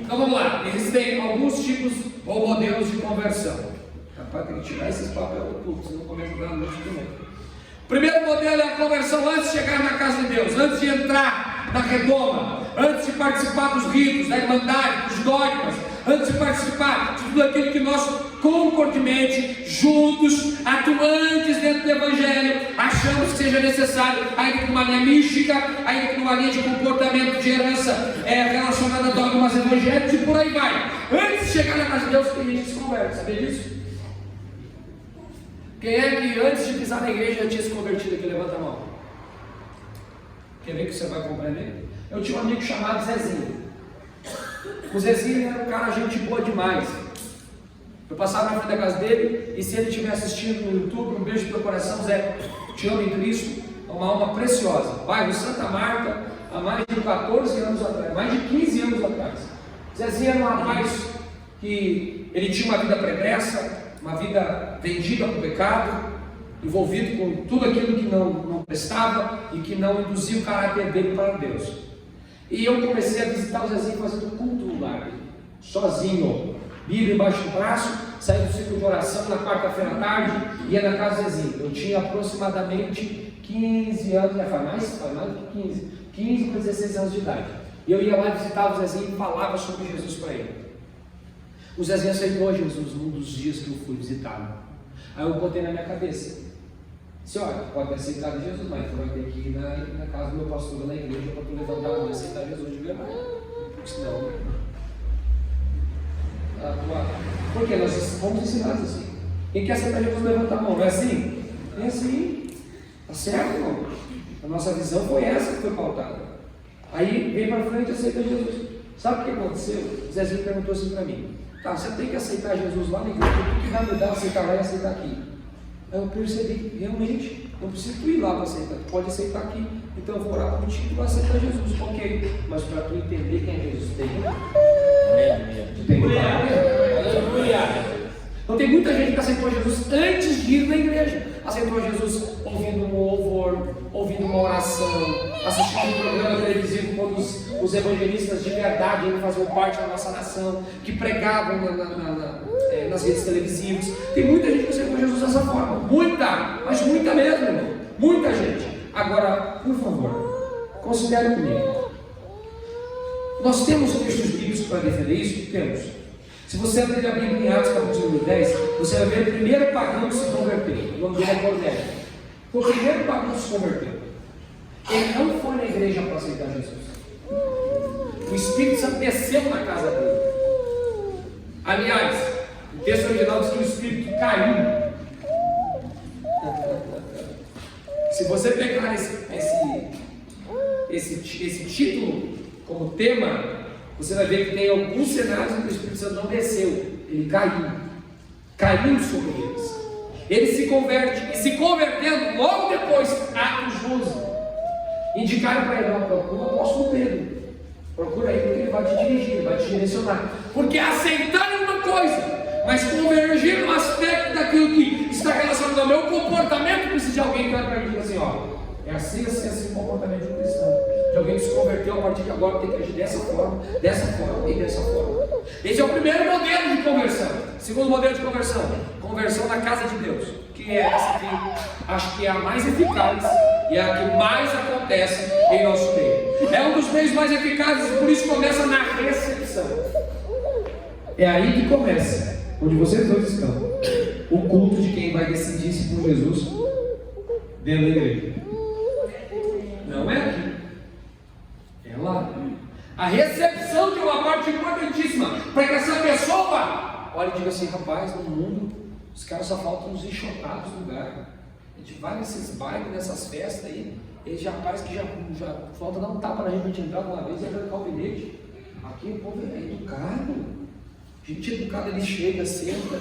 Então vamos lá, existem alguns tipos ou modelos de conversão. Capaz tem que tirar esses papéis do culto, senão começa a dar noite de novo. O primeiro modelo é a conversão antes de chegar na casa de Deus, antes de entrar na redoma, antes de participar dos ritos, da irmandade, dos dogmas, antes de participar de tudo aquilo que nós concordemente, juntos, atuantes dentro do Evangelho, achamos que seja necessário, ainda que uma linha mística, ainda que uma linha de comportamento de herança relacionada a dogmas evangélicos e por aí vai. Antes de chegar na casa de Deus, tem gente que se converte, sabia disso? Quem é que antes de pisar na igreja já tinha se convertido aqui? Levanta a mão. Quer ver que você vai compreender? Eu tinha um amigo chamado Zezinho. O Zezinho era um cara gente boa demais. Eu passava na frente da casa dele, e se ele estiver assistindo no YouTube, um beijo no meu coração, Zé, te amo em Cristo, é uma alma preciosa. Bairro Santa Marta, há mais de 14 anos atrás, mais de 15 anos atrás. Zezinho era um rapaz que ele tinha uma vida pregressa, uma vida vendida para o pecado, envolvido com tudo aquilo que não prestava e que não induzia o caráter dele para Deus. E eu comecei a visitar o Zezinho fazendo culto no lar, sozinho, Bíblia embaixo do braço, saí do ciclo de oração na quarta-feira à tarde, ia na casa do Zezinho. Eu tinha aproximadamente 15 anos, faz mais de 15 para 16 anos de idade. E eu ia lá visitar o Zezinho e falava sobre Jesus para ele. O Zezinho aceitou Jesus num dos dias que eu fui visitá-lo. Aí eu botei na minha cabeça: se olha, pode ter aceitado Jesus, mas tu vai ter que ir na casa do meu pastor, na igreja, para tu levantar a mão e aceitar Jesus de verdade. Porque senão, porque nós fomos ensinados assim. Quem quer aceitar Jesus levanta a mão, não é assim? É assim, tá certo, irmão? A nossa visão foi essa que foi pautada. Aí vem para frente e aceita Jesus. Sabe o que aconteceu? O Zezinho perguntou assim para mim: tá, você tem que aceitar Jesus lá na igreja, o que vai mudar aceitar lá e aceitar aqui? Aí eu percebi, realmente, não preciso ir lá para aceitar, tu pode aceitar aqui, então eu vou orar por ti e tu vai aceitar Jesus, ok, mas para tu entender quem é Jesus, tu tem que aleluia. Então tem muita gente que aceitou Jesus antes de ir na igreja, aceitou Jesus ouvindo um louvor, ouvindo uma oração, assistindo um programa televisivo quando os evangelistas de verdade ainda faziam parte da nossa nação, que pregavam nas redes televisivas. Tem muita gente que aceitou Jesus dessa forma, mas muita mesmo, irmão. Muita gente. Agora, por favor, considere comigo. Nós temos textos bíblicos para defender isso? Temos. Se você abrir a Bíblia em Atos capítulo 10, você vai ver o primeiro pagão que se converteu. O nome dele é Cornélio. Foi o primeiro pagão que se converteu. Ele não foi na igreja para aceitar Jesus. O Espírito Santo desceu na casa dele. Aliás, o texto original diz que o Espírito caiu. Se você pegar esse título como tema, você vai ver que tem alguns cenários em que o Espírito Santo não desceu, ele caiu sobre eles. Ele se converte, e se convertendo, logo depois, Atos 12, indicaram para ele: procura o apóstolo Pedro, procura ele, porque ele vai te dirigir, ele vai te direcionar. Porque aceitaram uma coisa, mas convergir no aspecto daquilo que está relacionado ao meu comportamento, precisa de alguém que olhe para mim e diga assim: ó, é assim o comportamento de um cristão. De alguém que se converteu, a partir de agora tem que agir dessa forma e dessa forma. Esse é o primeiro modelo de conversão. Segundo modelo de conversão na casa de Deus, que é essa que acho que é a mais eficaz e é a que mais acontece em nosso meio. É um dos meios mais eficazes, por isso começa na recepção. É aí que começa, onde vocês dois estão, o culto de quem vai decidir se por Jesus dentro da igreja. Não é aqui. É lá. A recepção de uma parte importantíssima para que essa pessoa olhe e diga assim: rapaz, no mundo os caras só faltam uns enxotados no lugar. A gente vai nesses bailes, nessas festas aí, esse rapaz que já falta dar um tapa na gente entrar uma vez e arrancar o bilhete. Aqui o povo é educado. Gente educada, ele chega, senta,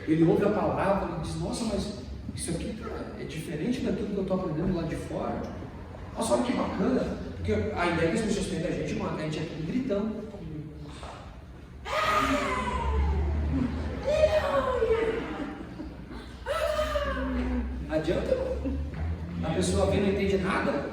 ele ouve a palavra, ele diz: nossa, mas isso aqui é diferente daquilo que eu estou aprendendo lá de fora. Nossa, olha que bacana. Porque a ideia que as pessoas têm da gente, mano, a gente é tudo gritando. Adianta? A pessoa vê e não entende nada.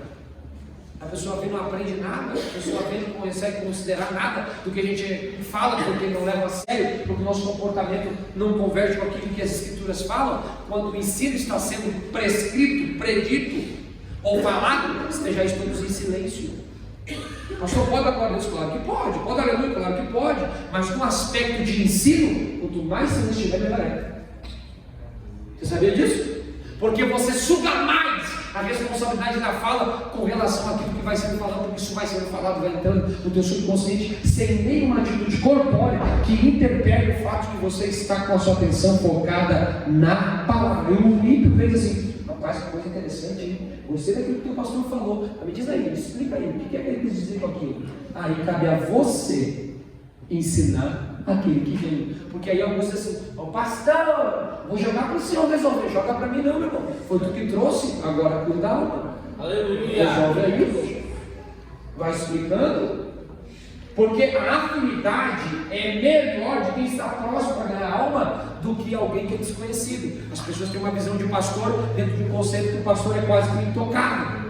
A pessoa vê e não aprende nada. A pessoa vê e não consegue considerar nada do que a gente fala, porque não leva a sério, porque o nosso comportamento não converge com aquilo que as Escrituras falam. Quando o ensino está sendo prescrito, predito ou falado, estejais todos em silêncio. Mas só pode agora Deus? Claro que pode aleluia, claro que pode, mas no aspecto de ensino, quanto mais silêncio estiver, melhor é. Você sabia disso? Porque você suga mais a responsabilidade da fala com relação àquilo que vai sendo falado, porque isso vai sendo falado, vai entrando no teu subconsciente, sem nenhuma atitude corpórea que interpele o fato de que você está com a sua atenção focada na palavra. E o ímpio fez assim: rapaz, que coisa interessante, hein? Gostei daquilo que o pastor falou. Me diz aí, me explica aí, o que é que ele quis dizer com aquilo? Aí cabe a você ensinar aquele que veio. Porque aí alguns dizem assim: ó, pastor, vou jogar para o senhor resolver. Joga para mim não, meu irmão. Foi tu que trouxe, agora cuida da alma. Aleluia. Resolve aí. vai explicando, porque a afinidade é melhor de quem está próximo da alma do que alguém que é desconhecido. As pessoas têm uma visão de pastor dentro de um conceito que o pastor é quase que intocável,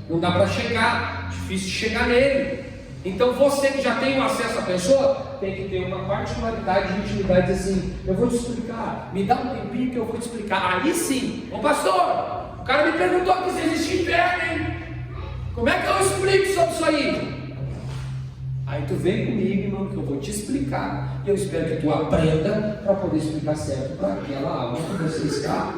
não dá para chegar, difícil de chegar nele. Então você que já tem o acesso à pessoa tem que ter uma particularidade de intimidade, assim, eu vou te explicar, me dá um tempinho que eu vou te explicar. Aí sim, ô pastor, o cara me perguntou aqui se existe inferno, hein? Como é que eu explico sobre isso aí? Aí tu vem comigo, irmão, que eu vou te explicar. E eu espero que tu aprenda para poder explicar certo para aquela alma que você está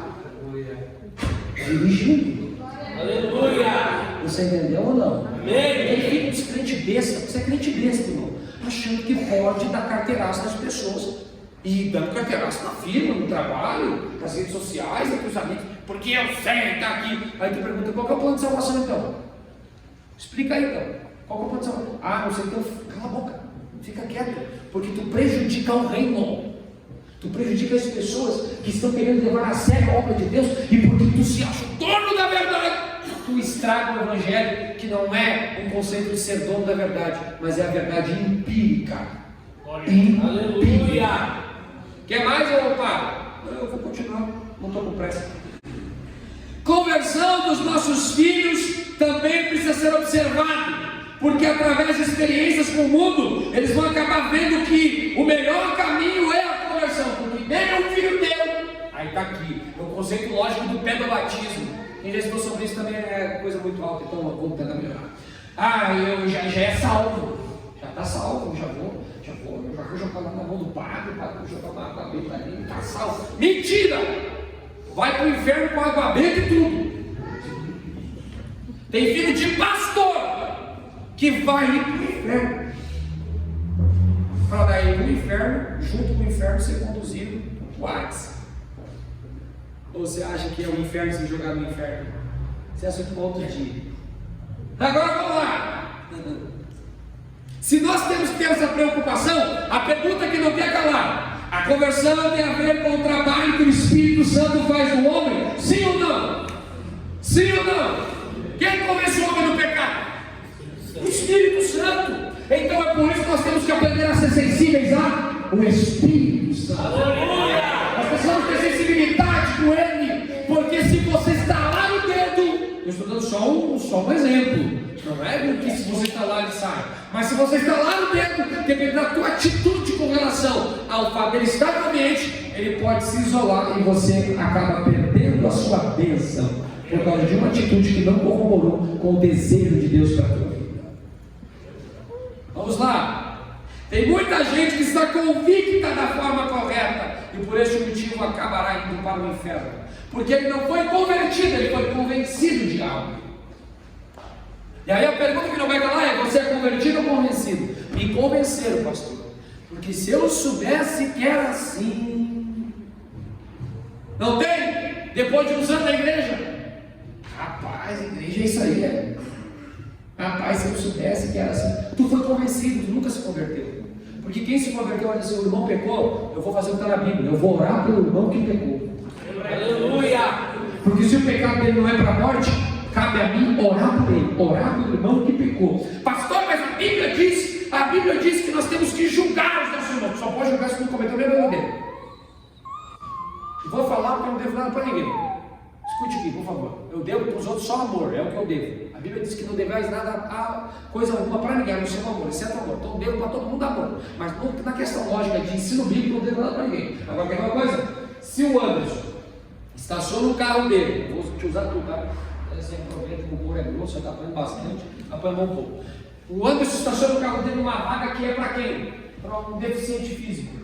dirigindo. Aleluia! Você entendeu ou não? Amém! Ele fica dos crente besta, você é crente besta, irmão, achando que pode dar carteiraço nas pessoas. E dando carteiraço na firma, no trabalho, nas redes sociais, entre os amigos, porque eu sei, tá aqui. Aí tu pergunta, qual que é o plano de salvação então? Explica aí então. Qual que é o plano de salvação? Ah, não sei, então cala a boca, fica quieto, porque tu prejudica o reino. Tu prejudica as pessoas que estão querendo levar a sério a obra de Deus, e porque tu se acha o dono da verdade, tu estraga o evangelho, que não é um conceito de ser dono da verdade, mas é a verdade empírica. Aleluia! Quer mais, ou pá? Eu vou continuar, não estou com pressa. Conversão dos nossos filhos também precisa ser observado, porque através de experiências com o mundo, eles vão acabar vendo que o melhor caminho é a conversão, porque nem o filho teu. Aí está aqui, é o conceito lógico do pedobatismo. Quem já estudou sobre isso também é coisa muito alta, então eu vou tentar melhorar. Ah, eu já é salvo, já está salvo, já vou jogar lá na mão do padre, o padre vai jogar uma água benta ali, está salvo. Mentira! Vai para o inferno com água benta e tudo. Tem filho de pastor que vai ir para o inferno, para daí no inferno, junto com o inferno, ser conduzido para o Hades. Ou você acha que é o inferno se jogar no inferno? Você acha que é um outro dia? Agora vamos lá. Se nós temos que ter essa preocupação, a pergunta que não quer calar: a conversão tem a ver com o trabalho que o Espírito Santo faz no homem? Sim ou não? Sim ou não? Quem convence o homem do pecado? O Espírito Santo. Então é por isso que nós temos que aprender a ser sensíveis ao Espírito Santo. Aleluia! Nós precisamos ter sensibilidade com Ele, porque se você está lá no dedo, eu estou dando só um exemplo, não é porque se você está lá ele sai, mas se você está lá no dedo, dependendo da tua atitude com relação ao fato dele estar no ambiente, ele pode se isolar e você acaba perdendo a sua bênção por causa de uma atitude que não corroborou com o desejo de Deus para a tua vida. Vamos lá. Tem muita gente que está convicta da forma correta e por este motivo acabará indo para o inferno, porque ele não foi convertido, ele foi convencido de algo. E aí a pergunta que não vai calar é: você é convertido ou convencido? Me convenceram, pastor, porque se eu soubesse que era assim. Não tem? Depois de uns anos na igreja, rapaz, a igreja é isso aí, né? Rapaz, se eu soubesse que era assim. Tu foi convencido, tu nunca se converteu. Porque quem se converteu, olha, se o irmão pecou, eu vou fazer o que está na Bíblia, eu vou orar pelo irmão que pecou. Aleluia! Porque se o pecado dele não é para a morte, cabe a mim orar por ele, orar pelo irmão que pecou. Pastor, mas a Bíblia diz que nós temos que julgar os nossos irmãos. Só pode julgar se não cometeu o mesmo erro dele. E vou falar porque eu não devo nada para ninguém. Escute aqui, por favor. Eu devo para os outros só amor, é o que eu devo. A Bíblia diz que não devais nada a coisa alguma para ninguém, não ser amor, exceto amor. Então eu devo para todo mundo amor. Mas na questão lógica de ensino bíblico, não devo nada para ninguém. Agora, quer uma coisa? Se o Anderson estaciona o carro dele, vou te usar tudo, tá? Você aproveita que o couro é grosso, você está apanhando bastante, apanhando um pouco. O Anderson estaciona o carro dele numa vaga que é para quem? Para um deficiente físico.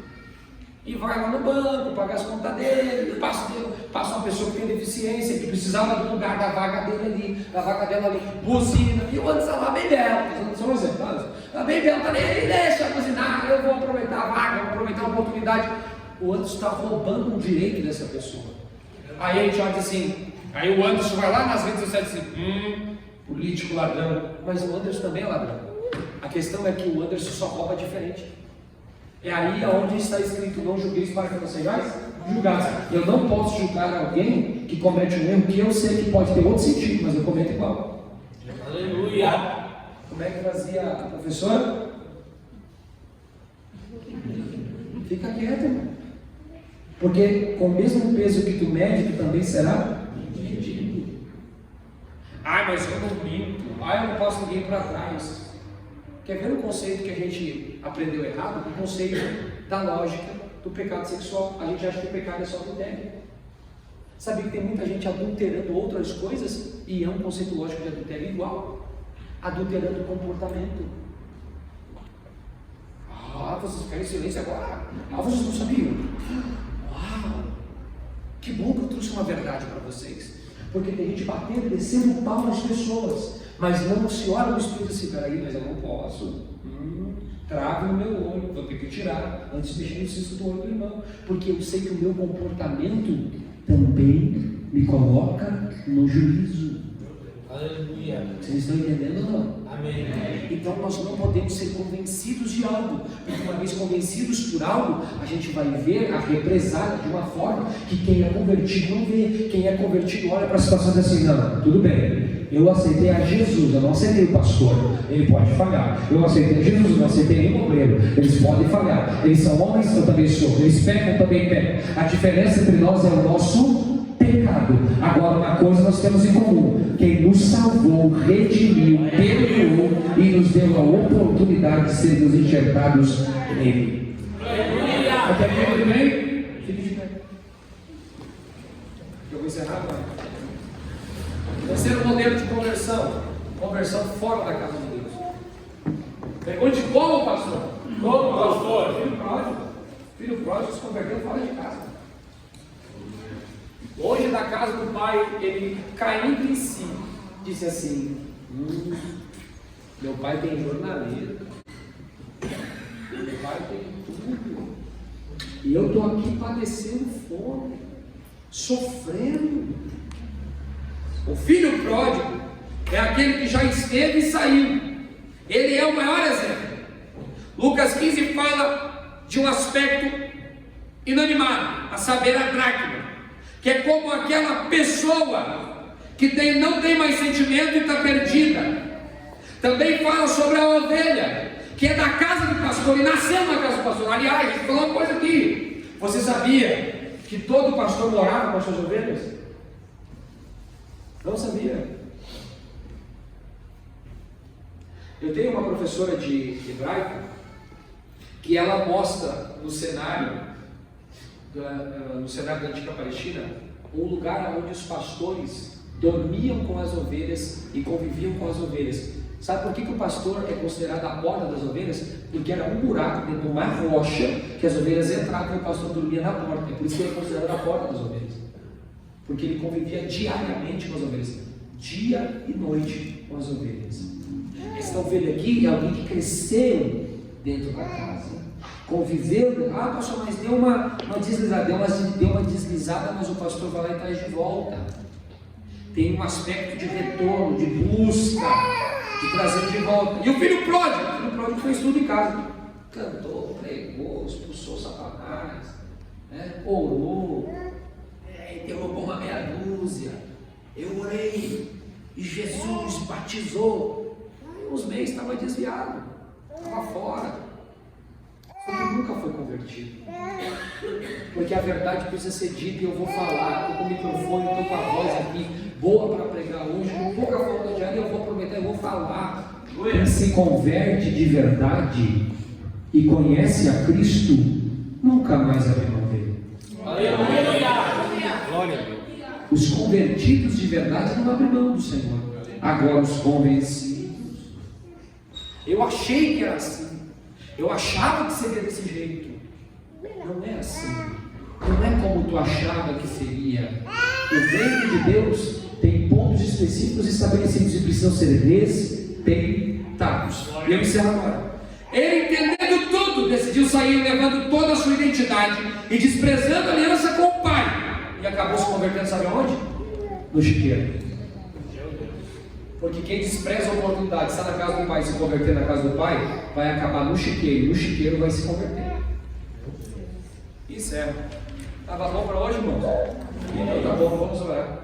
E vai lá no banco, paga as contas dele, passa uma pessoa que tem deficiência, que precisava do lugar da vaga dele ali, da vaga dela ali, buzina, e o Anderson está lá bem belo, só um exemplo, está bem belo, está nem aí, deixa buzinar, eu vou aproveitar a vaga, vou aproveitar a oportunidade. O Anderson está roubando um direito dessa pessoa. Aí a gente olha assim, aí o Anderson vai lá nas redes sociais e diz assim, político ladrão, mas o Anderson também é ladrão. A questão é que o Anderson só rouba diferente. É aí onde está escrito: não julgueis para que não sejais julgados. Eu não posso julgar alguém que comete um erro que eu sei que pode ter outro sentido, mas eu cometo igual. Aleluia! Como é que fazia a professora? Fica quieto, irmão. Porque com o mesmo peso que tu mede, tu também será medido. Ai, mas eu não minto. Ai, eu não passo ninguém para trás. Quer ver o conceito que a gente aprendeu errado? O conceito da lógica do pecado sexual. A gente acha que o pecado é só adultério. Sabe que tem muita gente adulterando outras coisas e é um conceito lógico de adultério igual. Adulterando o comportamento. Ah, vocês ficaram em silêncio agora? Ah, vocês não sabiam? Uau! Que bom que eu trouxe uma verdade para vocês. Porque tem gente batendo, descendo o pau nas pessoas, mas não se olha no espelho assim, peraí, mas eu não posso. Trave no meu olho, vou ter que tirar antes de mexer no cisto do olho do irmão. Porque eu sei que o meu comportamento também me coloca no juízo. Aleluia. Vocês estão entendendo ou não? Amém. Então nós não podemos ser convencidos de algo, porque uma vez convencidos por algo, a gente vai ver a represália de uma forma que quem é convertido não vê. Quem é convertido olha para a situação e diz assim, não, tudo bem, eu aceitei a Jesus, eu não aceitei o pastor, ele pode falhar. Eu aceitei a Jesus, eu não aceitei nenhum obreiro, eles podem falhar. Eles são homens, eu também sou, eles pecam, eu também peco. A diferença entre nós é o nosso pecado. Agora, uma coisa nós temos em comum: quem nos salvou, redimiu, perdoou e nos deu a oportunidade de sermos enxertados nele. Até aqui tudo bem? Fique de pé. Eu vou encerrar agora. Terceiro modelo de conversão: conversão fora da casa de Deus. Pergunte como, pastor? Como, pastor? Filho pródigo. Filho pródigo se converteu fora de casa. Longe da casa do pai, ele caindo em si, disse assim: meu pai tem jornaleiro, meu pai tem tudo, e eu estou aqui padecendo fome, sofrendo. O filho pródigo é aquele que já esteve e saiu. Ele é o maior exemplo. Lucas 15 fala de um aspecto inanimado, a saber, a dracma, que é como aquela pessoa que não tem mais sentimento e está perdida. Também fala sobre a ovelha, que é da casa do pastor e nasceu na casa do pastor. Aliás, vou falar uma coisa aqui: você sabia que todo pastor morava com as suas ovelhas? Não sabia. Eu tenho uma professora de hebraico que ela mostra no cenário da antiga Palestina um lugar onde os pastores dormiam com as ovelhas e conviviam com as ovelhas. Sabe por que o pastor é considerado a porta das ovelhas? Porque era um buraco dentro de uma rocha que as ovelhas entravam e o pastor dormia na porta. É por isso que ele é considerado a porta das ovelhas, porque ele convivia diariamente com as ovelhas, dia e noite com as ovelhas. Essa ovelha aqui é alguém que cresceu dentro da casa, conviveu. Ah, pastor, mas deu uma deslizada, deu uma deslizada, mas o pastor vai lá e traz de volta. Tem um aspecto de retorno, de busca, de trazer de volta. E o filho pródigo fez tudo em casa: cantou, pregou, expulsou Satanás, orou, interrogou uma meia dúzia. Eu orei e Jesus batizou. Aí, uns meses estava desviado, estava fora. Só que nunca foi convertido. Porque a verdade precisa ser dita, e eu vou falar. Estou com o microfone, estou com a voz aqui, boa para pregar hoje, com pouca falta de ar, eu vou aproveitar e vou falar. Quem se converte de verdade e conhece a Cristo, nunca mais abre mão dele. Glória a Deus. Os convertidos de verdade não abrem mão do Senhor. Agora os convencidos. Eu achei que era assim. Eu achava que seria desse jeito. Não é assim. Não é como tu achava que seria. O reino de Deus tem pontos específicos estabelecidos e precisam ser respeitados. E eu encerro agora. Ele, entendendo tudo, decidiu sair levando toda a sua identidade e desprezando a aliança com o pai. E acabou se convertendo, sabe aonde? No chiqueiro. Porque quem despreza a oportunidade, está na casa do pai e se converter na casa do pai, vai acabar no chiqueiro. E no chiqueiro vai se converter. Isso é. Estava bom para hoje, irmão? Então tá bom, vamos orar.